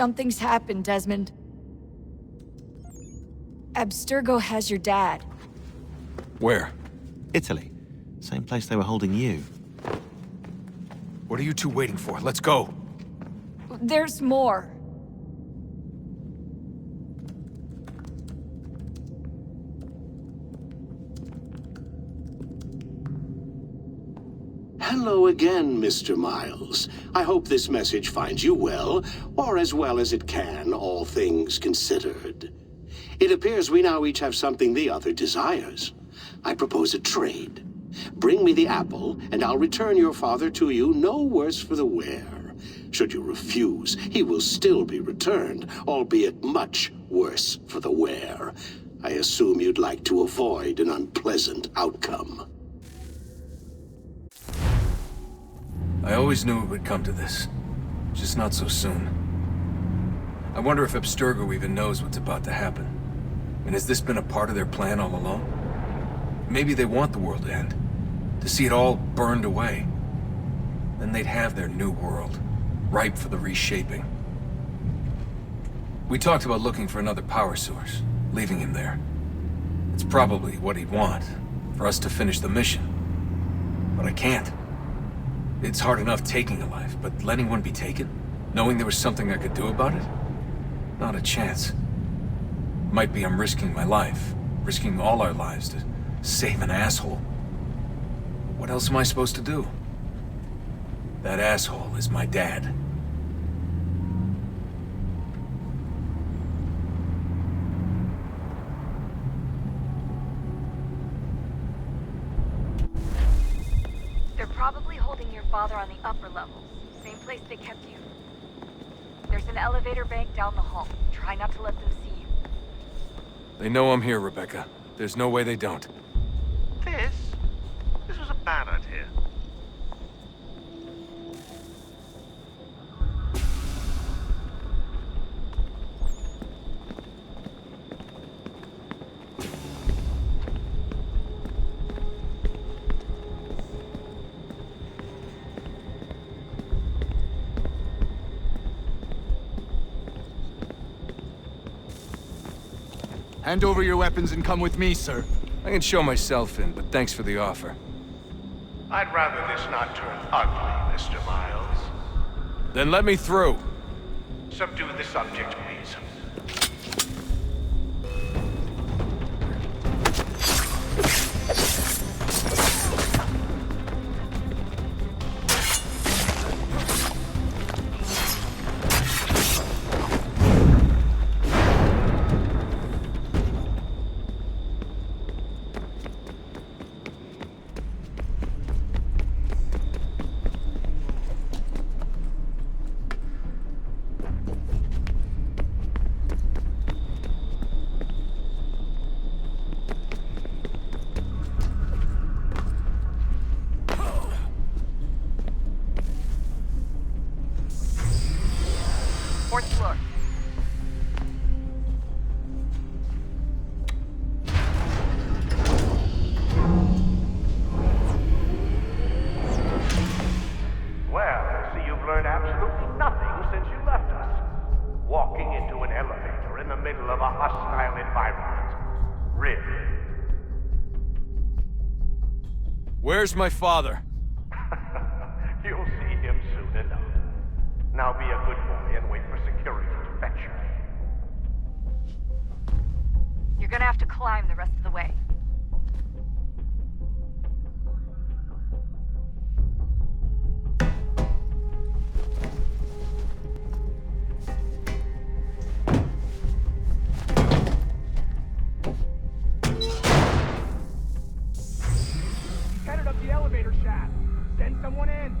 Something's happened, Desmond. Abstergo has your dad. Where? Italy. Same place they were holding you. What are you two waiting for? Let's go. There's more. Hello again, Mr. Miles. I hope this message finds you well, or as well as it can, all things considered. It appears we now each have something the other desires. I propose a trade. Bring me the apple, and I'll return your father to you no worse for the wear. Should you refuse, he will still be returned, albeit much worse for the wear. I assume you'd like to avoid an unpleasant outcome. I always knew it would come to this. Just not so soon. I wonder if Abstergo even knows what's about to happen. And has this been a part of their plan all along? Maybe they want the world to end. To see it all burned away. Then they'd have their new world, ripe for the reshaping. We talked about looking for another power source, leaving him there. It's probably what he'd want, for us to finish the mission. But I can't. It's hard enough taking a life, but letting one be taken? Knowing there was something I could do about it? Not a chance. Might be I'm risking my life, risking all our lives to save an asshole. What else am I supposed to do? That asshole is my dad. They're probably holding your father on the upper levels. Same place they kept you. There's an elevator bank down the hall. Try not to let them see you. They know I'm here, Rebecca. There's no way they don't. This was a bad idea. Hand over your weapons and come with me, sir. I can show myself in, but thanks for the offer. I'd rather this not turn ugly, Mr. Miles. Then let me through. Subdue the subject, please. Fourth floor. Well, I see you've learned absolutely nothing since you left us. Walking into an elevator in the middle of a hostile environment. Really? Where's my father? You'll see him soon enough. Now be a good boy and wait for security to fetch you. You're gonna have to climb the rest of the way. Headed up the elevator shaft. Send someone in.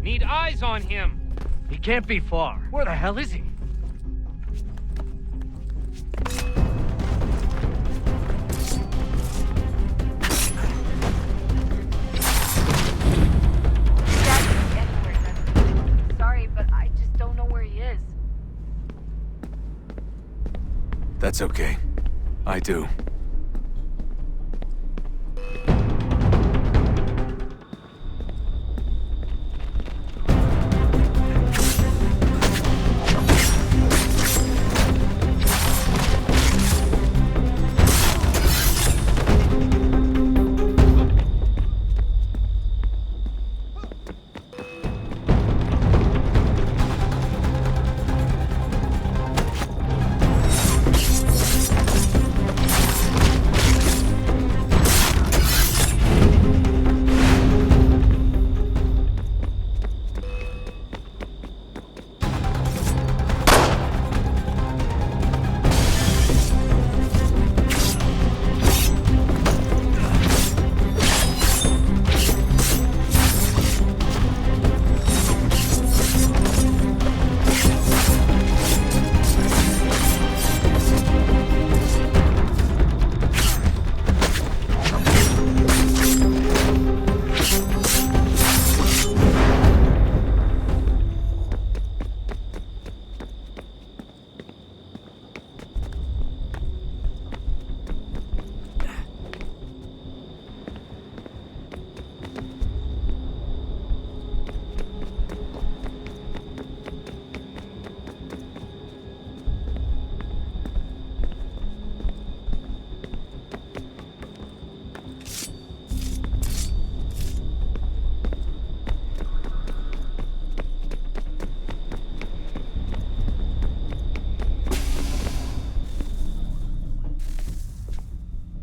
Need eyes on him. He can't be far. Where the hell is he? Sorry, but I just don't know where he is. That's okay. I do.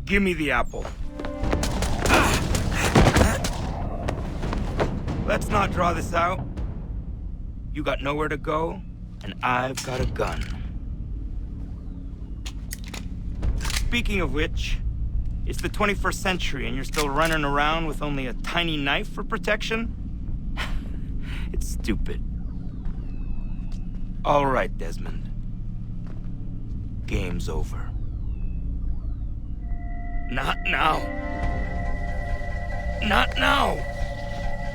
Give me the apple. Let's not draw this out. You got nowhere to go, and I've got a gun. Speaking of which, it's the 21st century and you're still running around with only a tiny knife for protection? It's stupid. All right, Desmond. Game's over. Not now. Not now.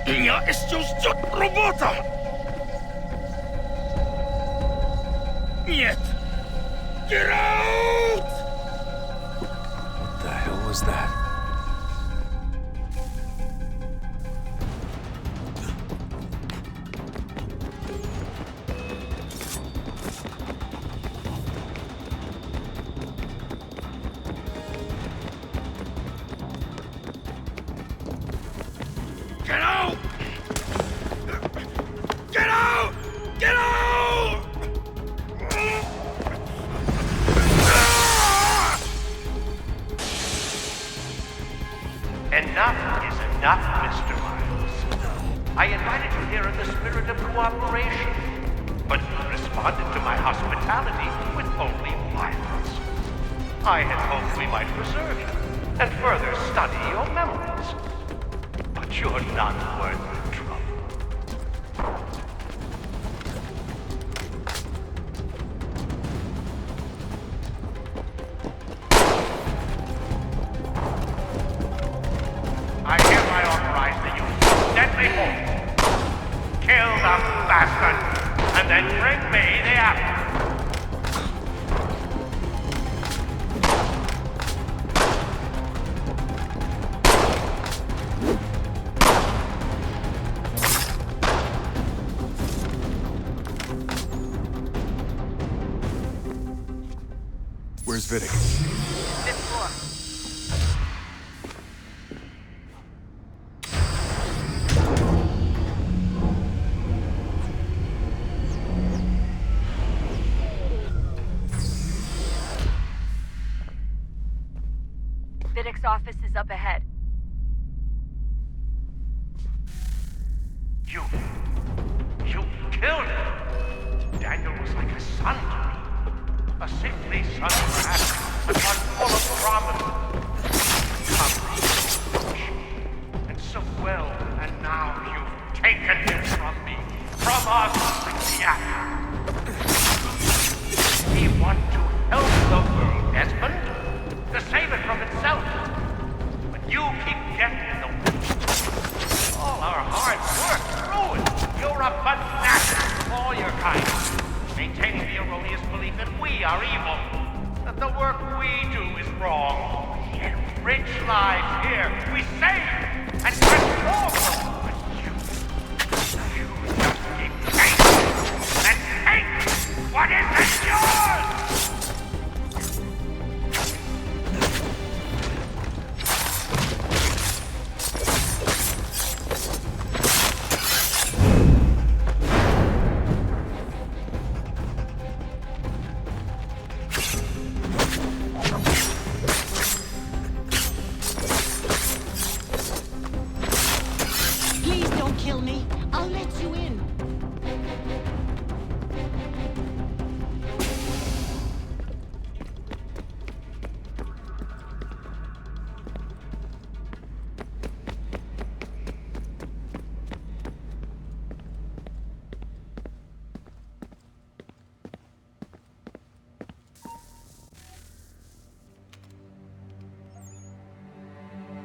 Я еще ждет работа. Нет. Get out! What the hell was that? Get out! Get out! Get out! Enough is enough, Mr. Miles. I invited you here in the spirit of cooperation, but you responded to my hospitality with only violence. I had hoped we might preserve you and further study your memories. But you're not worth the trouble. I hereby authorize the use of deadly force. Kill the bastard, and then bring me the apple. Where's Vidic? Fifth floor. Vidic's office is up ahead. You killed him. Daniel was like a son to me. A sickly son perhaps, but one full of promise. And so well, and now you've taken him from me, from us, yeah. We want to help the world, Desmond, to save it from itself. But you keep getting in the way. All our hard work ruined. You're a fanatic, all your kind. Maintaining the erroneous belief that we are evil, that the work we do is wrong. Enrich lives here, we save and transform them. But you just keep taking and take what isn't yours!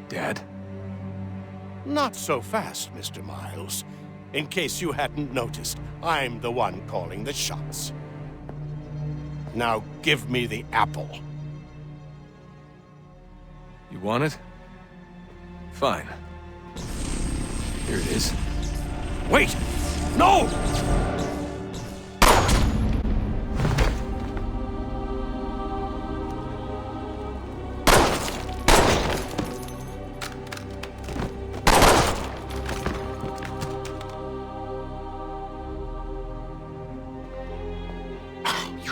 Dad? Not so fast, Mr. Miles. In case you hadn't noticed, I'm the one calling the shots. Now give me the apple. You want it? Fine. Here it is. Wait! No!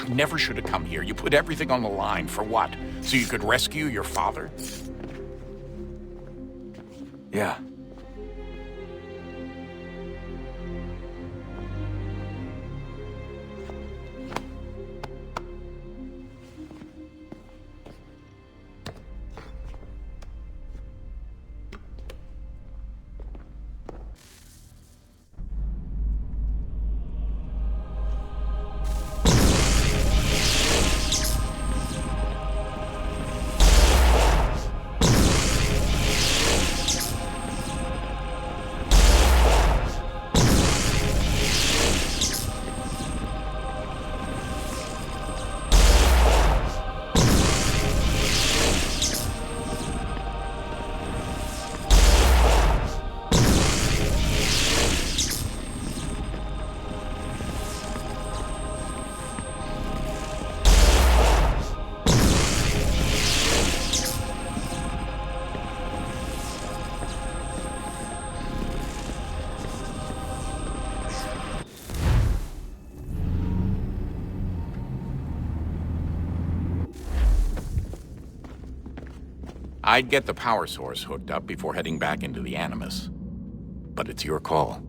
Never should have come here. You put everything on the line. For what? So you could rescue your father? Yeah. I'd get the power source hooked up before heading back into the Animus. But it's your call.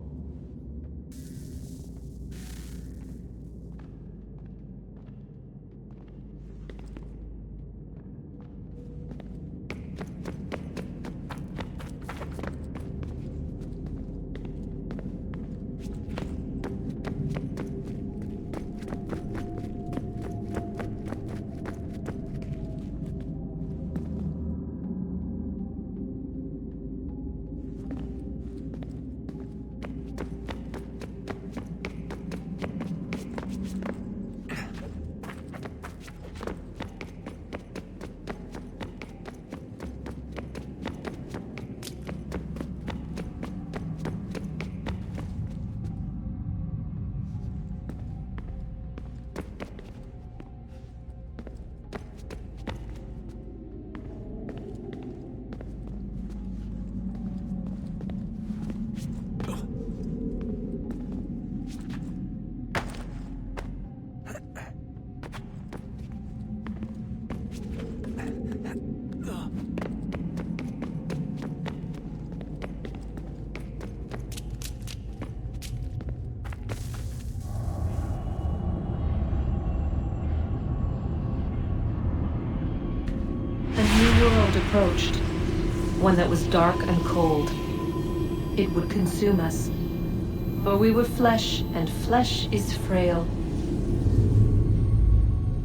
Approached, one that was dark and cold. It would consume us, for we were flesh, and flesh is frail.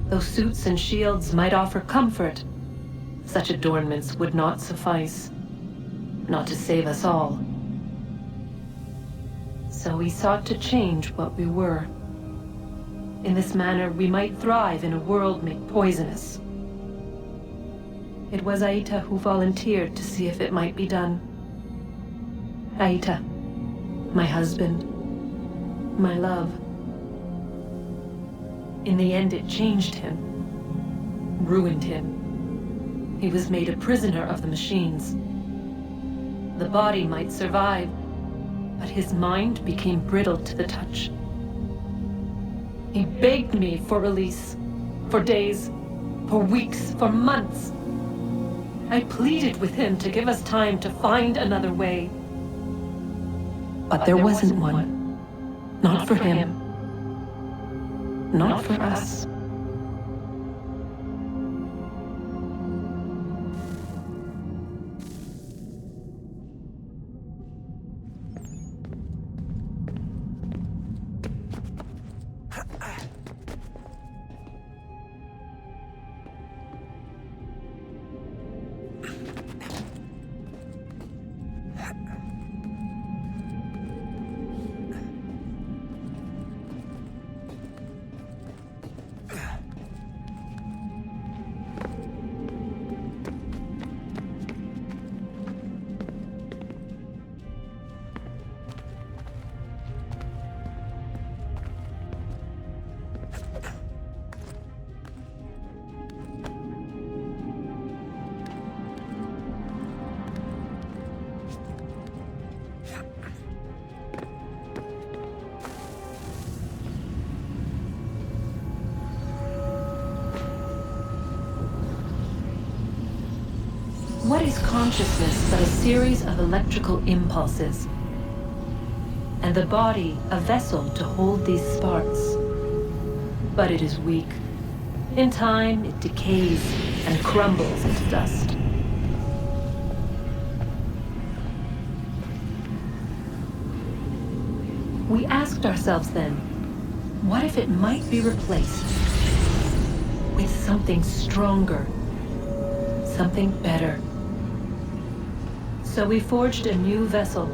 Though suits and shields might offer comfort, such adornments would not suffice, not to save us all. So we sought to change what we were. In this manner, we might thrive in a world made poisonous. It was Aita who volunteered to see if it might be done. Aita, my husband, my love. In the end, it changed him, ruined him. He was made a prisoner of the machines. The body might survive, but his mind became brittle to the touch. He begged me for release, for days, for weeks, for months. I pleaded with him to give us time to find another way. But there wasn't one. Not for him. Not for us. What is consciousness but a series of electrical impulses? And the body a vessel to hold these sparks. But it is weak. In time, it decays and crumbles into dust. We asked ourselves then, what if it might be replaced with something stronger, something better? So we forged a new vessel,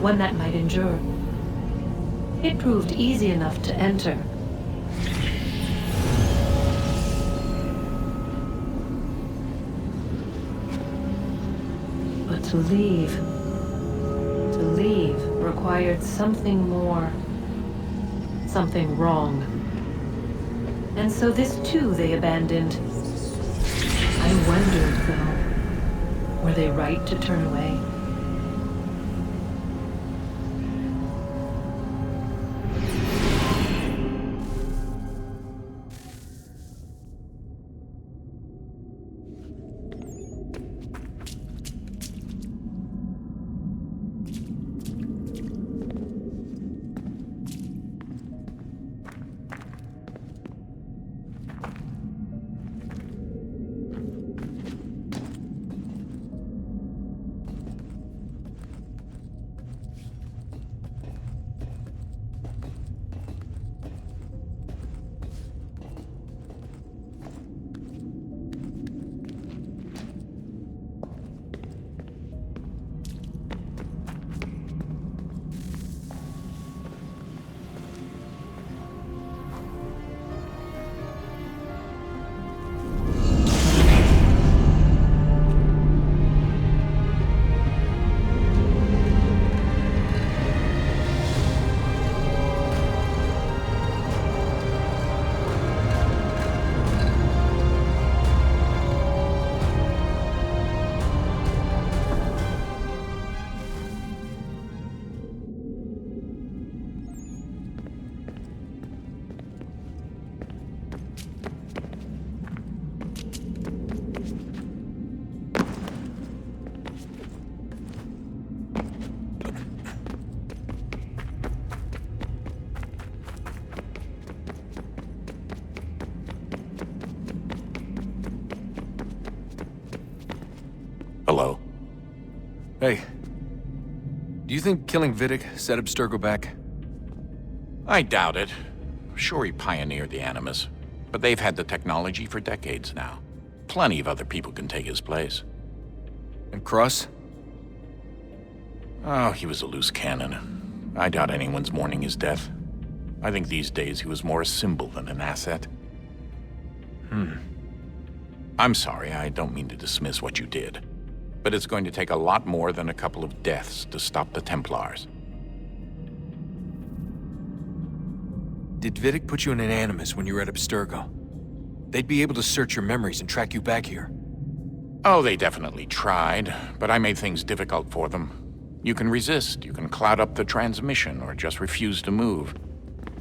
one that might endure. It proved easy enough to enter. But to leave required something more, something wrong. And so this too they abandoned. I wondered, though, were they right to turn away? Hey. Do you think killing Vidic set Abstergo back? I doubt it. Sure, he pioneered the Animus, but they've had the technology for decades now. Plenty of other people can take his place. And Cross? Oh, he was a loose cannon. I doubt anyone's mourning his death. I think these days he was more a symbol than an asset. I'm sorry, I don't mean to dismiss what you did. But it's going to take a lot more than a couple of deaths to stop the Templars. Did Vidic put you in an Animus when you were at Abstergo? They'd be able to search your memories and track you back here. Oh, they definitely tried, but I made things difficult for them. You can resist, you can cloud up the transmission, or just refuse to move.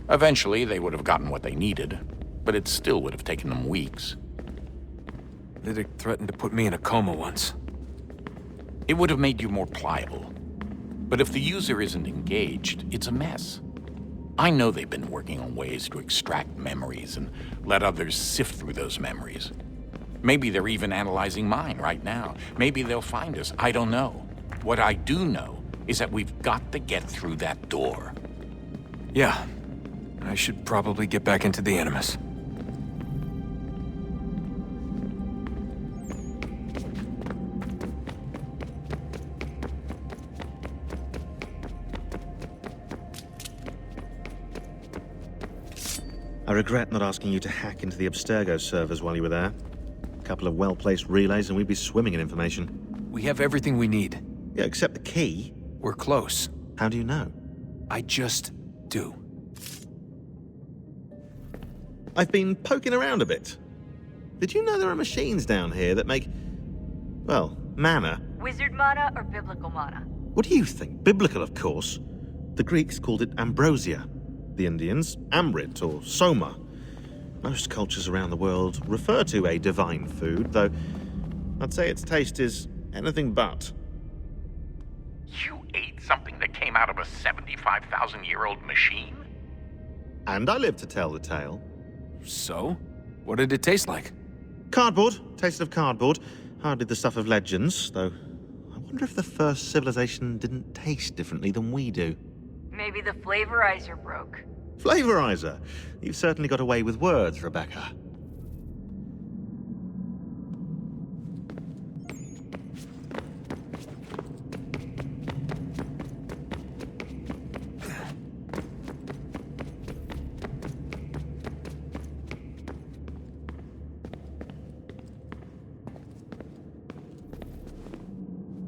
Eventually, they would have gotten what they needed, but it still would have taken them weeks. Vidic threatened to put me in a coma once. It would have made you more pliable. But if the user isn't engaged, it's a mess. I know they've been working on ways to extract memories and let others sift through those memories. Maybe they're even analyzing mine right now. Maybe they'll find us. I don't know. What I do know is that we've got to get through that door. Yeah. I should probably get back into the Animus. I regret not asking you to hack into the Abstergo servers while you were there. A couple of well-placed relays and we'd be swimming in information. We have everything we need. Yeah, except the key. We're close. How do you know? I just do. I've been poking around a bit. Did you know there are machines down here that make, well, mana? Wizard mana or biblical mana? What do you think? Biblical, of course. The Greeks called it ambrosia. The Indians, amrit or soma. Most cultures around the world refer to a divine food, though I'd say its taste is anything but. You ate something that came out of a 75,000-year-old machine? And I live to tell the tale. So? What did it taste like? Cardboard. Tasted of cardboard. Hardly the stuff of legends, though. I wonder if the first civilization didn't taste differently than we do. Maybe the flavorizer broke. Flavorizer? You've certainly got away with words, Rebecca.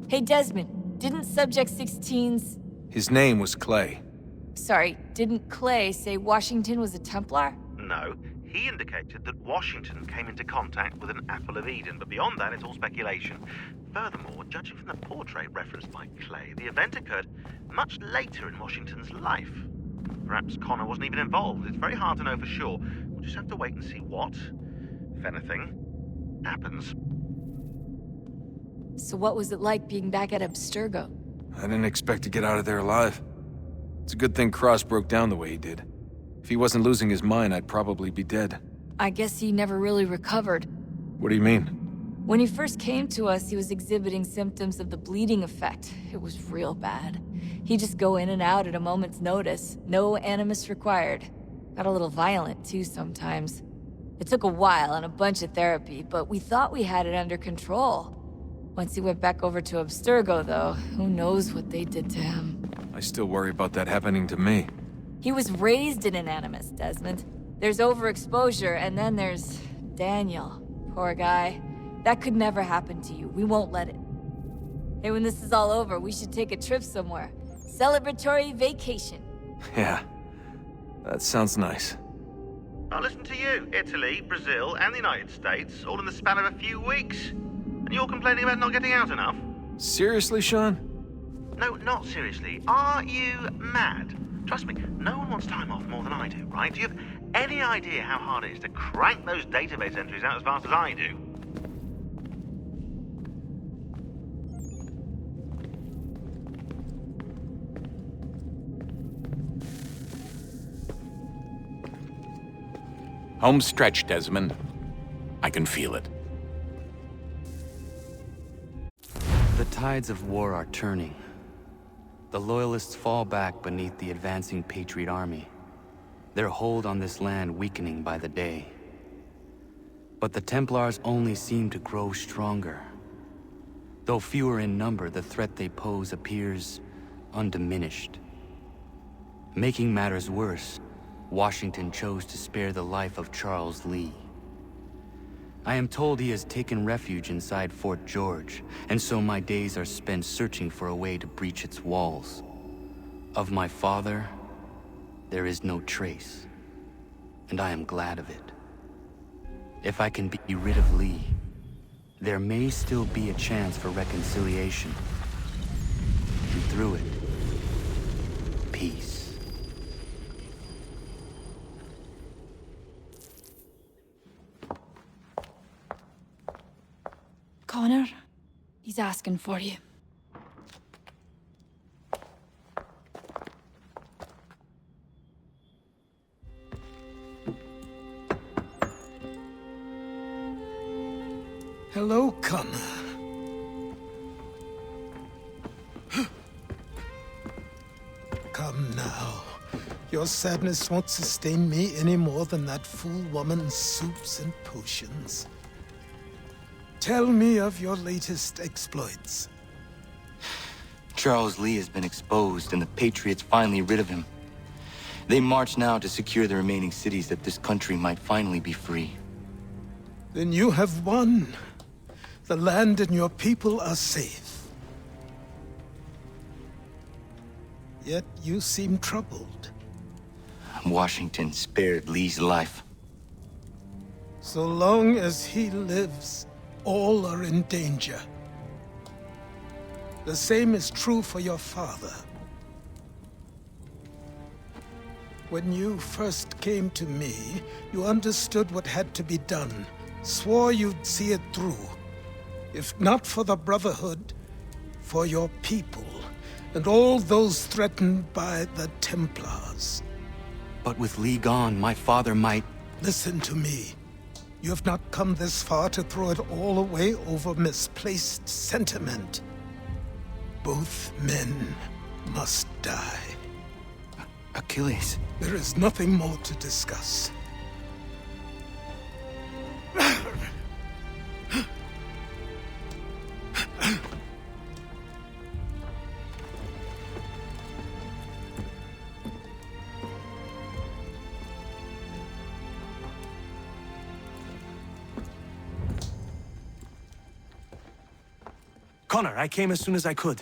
Hey, Desmond, didn't Subject 16's... His name was Clay. Sorry, didn't Clay say Washington was a Templar? No, he indicated that Washington came into contact with an Apple of Eden, but beyond that, it's all speculation. Furthermore, judging from the portrait referenced by Clay, the event occurred much later in Washington's life. Perhaps Connor wasn't even involved. It's very hard to know for sure. We'll just have to wait and see what, if anything, happens. So what was it like being back at Abstergo? I didn't expect to get out of there alive. It's a good thing Cross broke down the way he did. If he wasn't losing his mind, I'd probably be dead. I guess he never really recovered. What do you mean? When he first came to us, he was exhibiting symptoms of the bleeding effect. It was real bad. He'd just go in and out at a moment's notice. No Animus required. Got a little violent, too, sometimes. It took a while and a bunch of therapy, but we thought we had it under control. Once he went back over to Abstergo, though, who knows what they did to him. I still worry about that happening to me. He was raised in an Animus, Desmond. There's overexposure, and then there's Daniel. Poor guy. That could never happen to you. We won't let it. Hey, when this is all over, we should take a trip somewhere. Celebratory vacation. Yeah, that sounds nice. Now listen to you. Italy, Brazil, and the United States, all in the span of a few weeks. And you're complaining about not getting out enough? Seriously, Sean? No, not seriously. Are you mad? Trust me, no one wants time off more than I do, right? Do you have any idea how hard it is to crank those database entries out as fast as I do? Home stretch, Desmond. I can feel it. The tides of war are turning. The Loyalists fall back beneath the advancing Patriot army, their hold on this land weakening by the day. But the Templars only seem to grow stronger. Though fewer in number, the threat they pose appears undiminished. Making matters worse, Washington chose to spare the life of Charles Lee. I am told he has taken refuge inside Fort George, and so my days are spent searching for a way to breach its walls. Of my father, there is no trace, and I am glad of it. If I can be rid of Lee, there may still be a chance for reconciliation. And through it, peace. Connor, he's asking for you. Hello, Connor. Come now. Your sadness won't sustain me any more than that fool woman's soups and potions. Tell me of your latest exploits. Charles Lee has been exposed, and the Patriots finally rid of him. They march now to secure the remaining cities that this country might finally be free. Then you have won. The land and your people are safe. Yet you seem troubled. Washington spared Lee's life. So long as he lives, all are in danger. The same is true for your father. When you first came to me, you understood what had to be done, swore you'd see it through. If not for the Brotherhood, for your people, and all those threatened by the Templars. But with Lee gone, my father might... Listen to me. You have not come this far to throw it all away over misplaced sentiment. Both men must die. Achilles. There is nothing more to discuss. Connor, I came as soon as I could.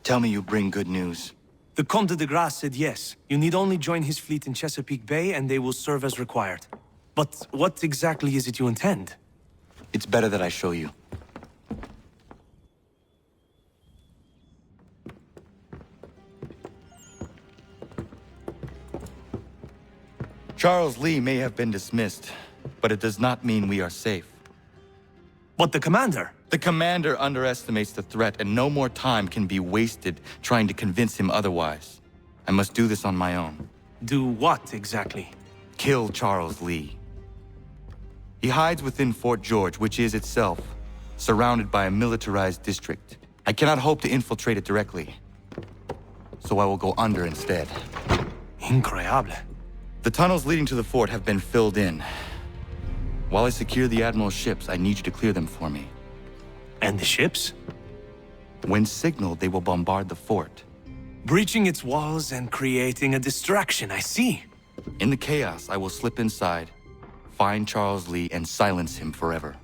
Tell me you bring good news. The Comte de Grasse said yes. You need only join his fleet in Chesapeake Bay and they will serve as required. But what exactly is it you intend? It's better that I show you. Charles Lee may have been dismissed, but it does not mean we are safe. But the commander? The commander underestimates the threat, and no more time can be wasted trying to convince him otherwise. I must do this on my own. Do what, exactly? Kill Charles Lee. He hides within Fort George, which is itself surrounded by a militarized district. I cannot hope to infiltrate it directly, so I will go under instead. Incroyable. The tunnels leading to the fort have been filled in. While I secure the Admiral's ships, I need you to clear them for me. And the ships? When signaled, they will bombard the fort. Breaching its walls and creating a distraction, I see. In the chaos, I will slip inside, find Charles Lee, and silence him forever.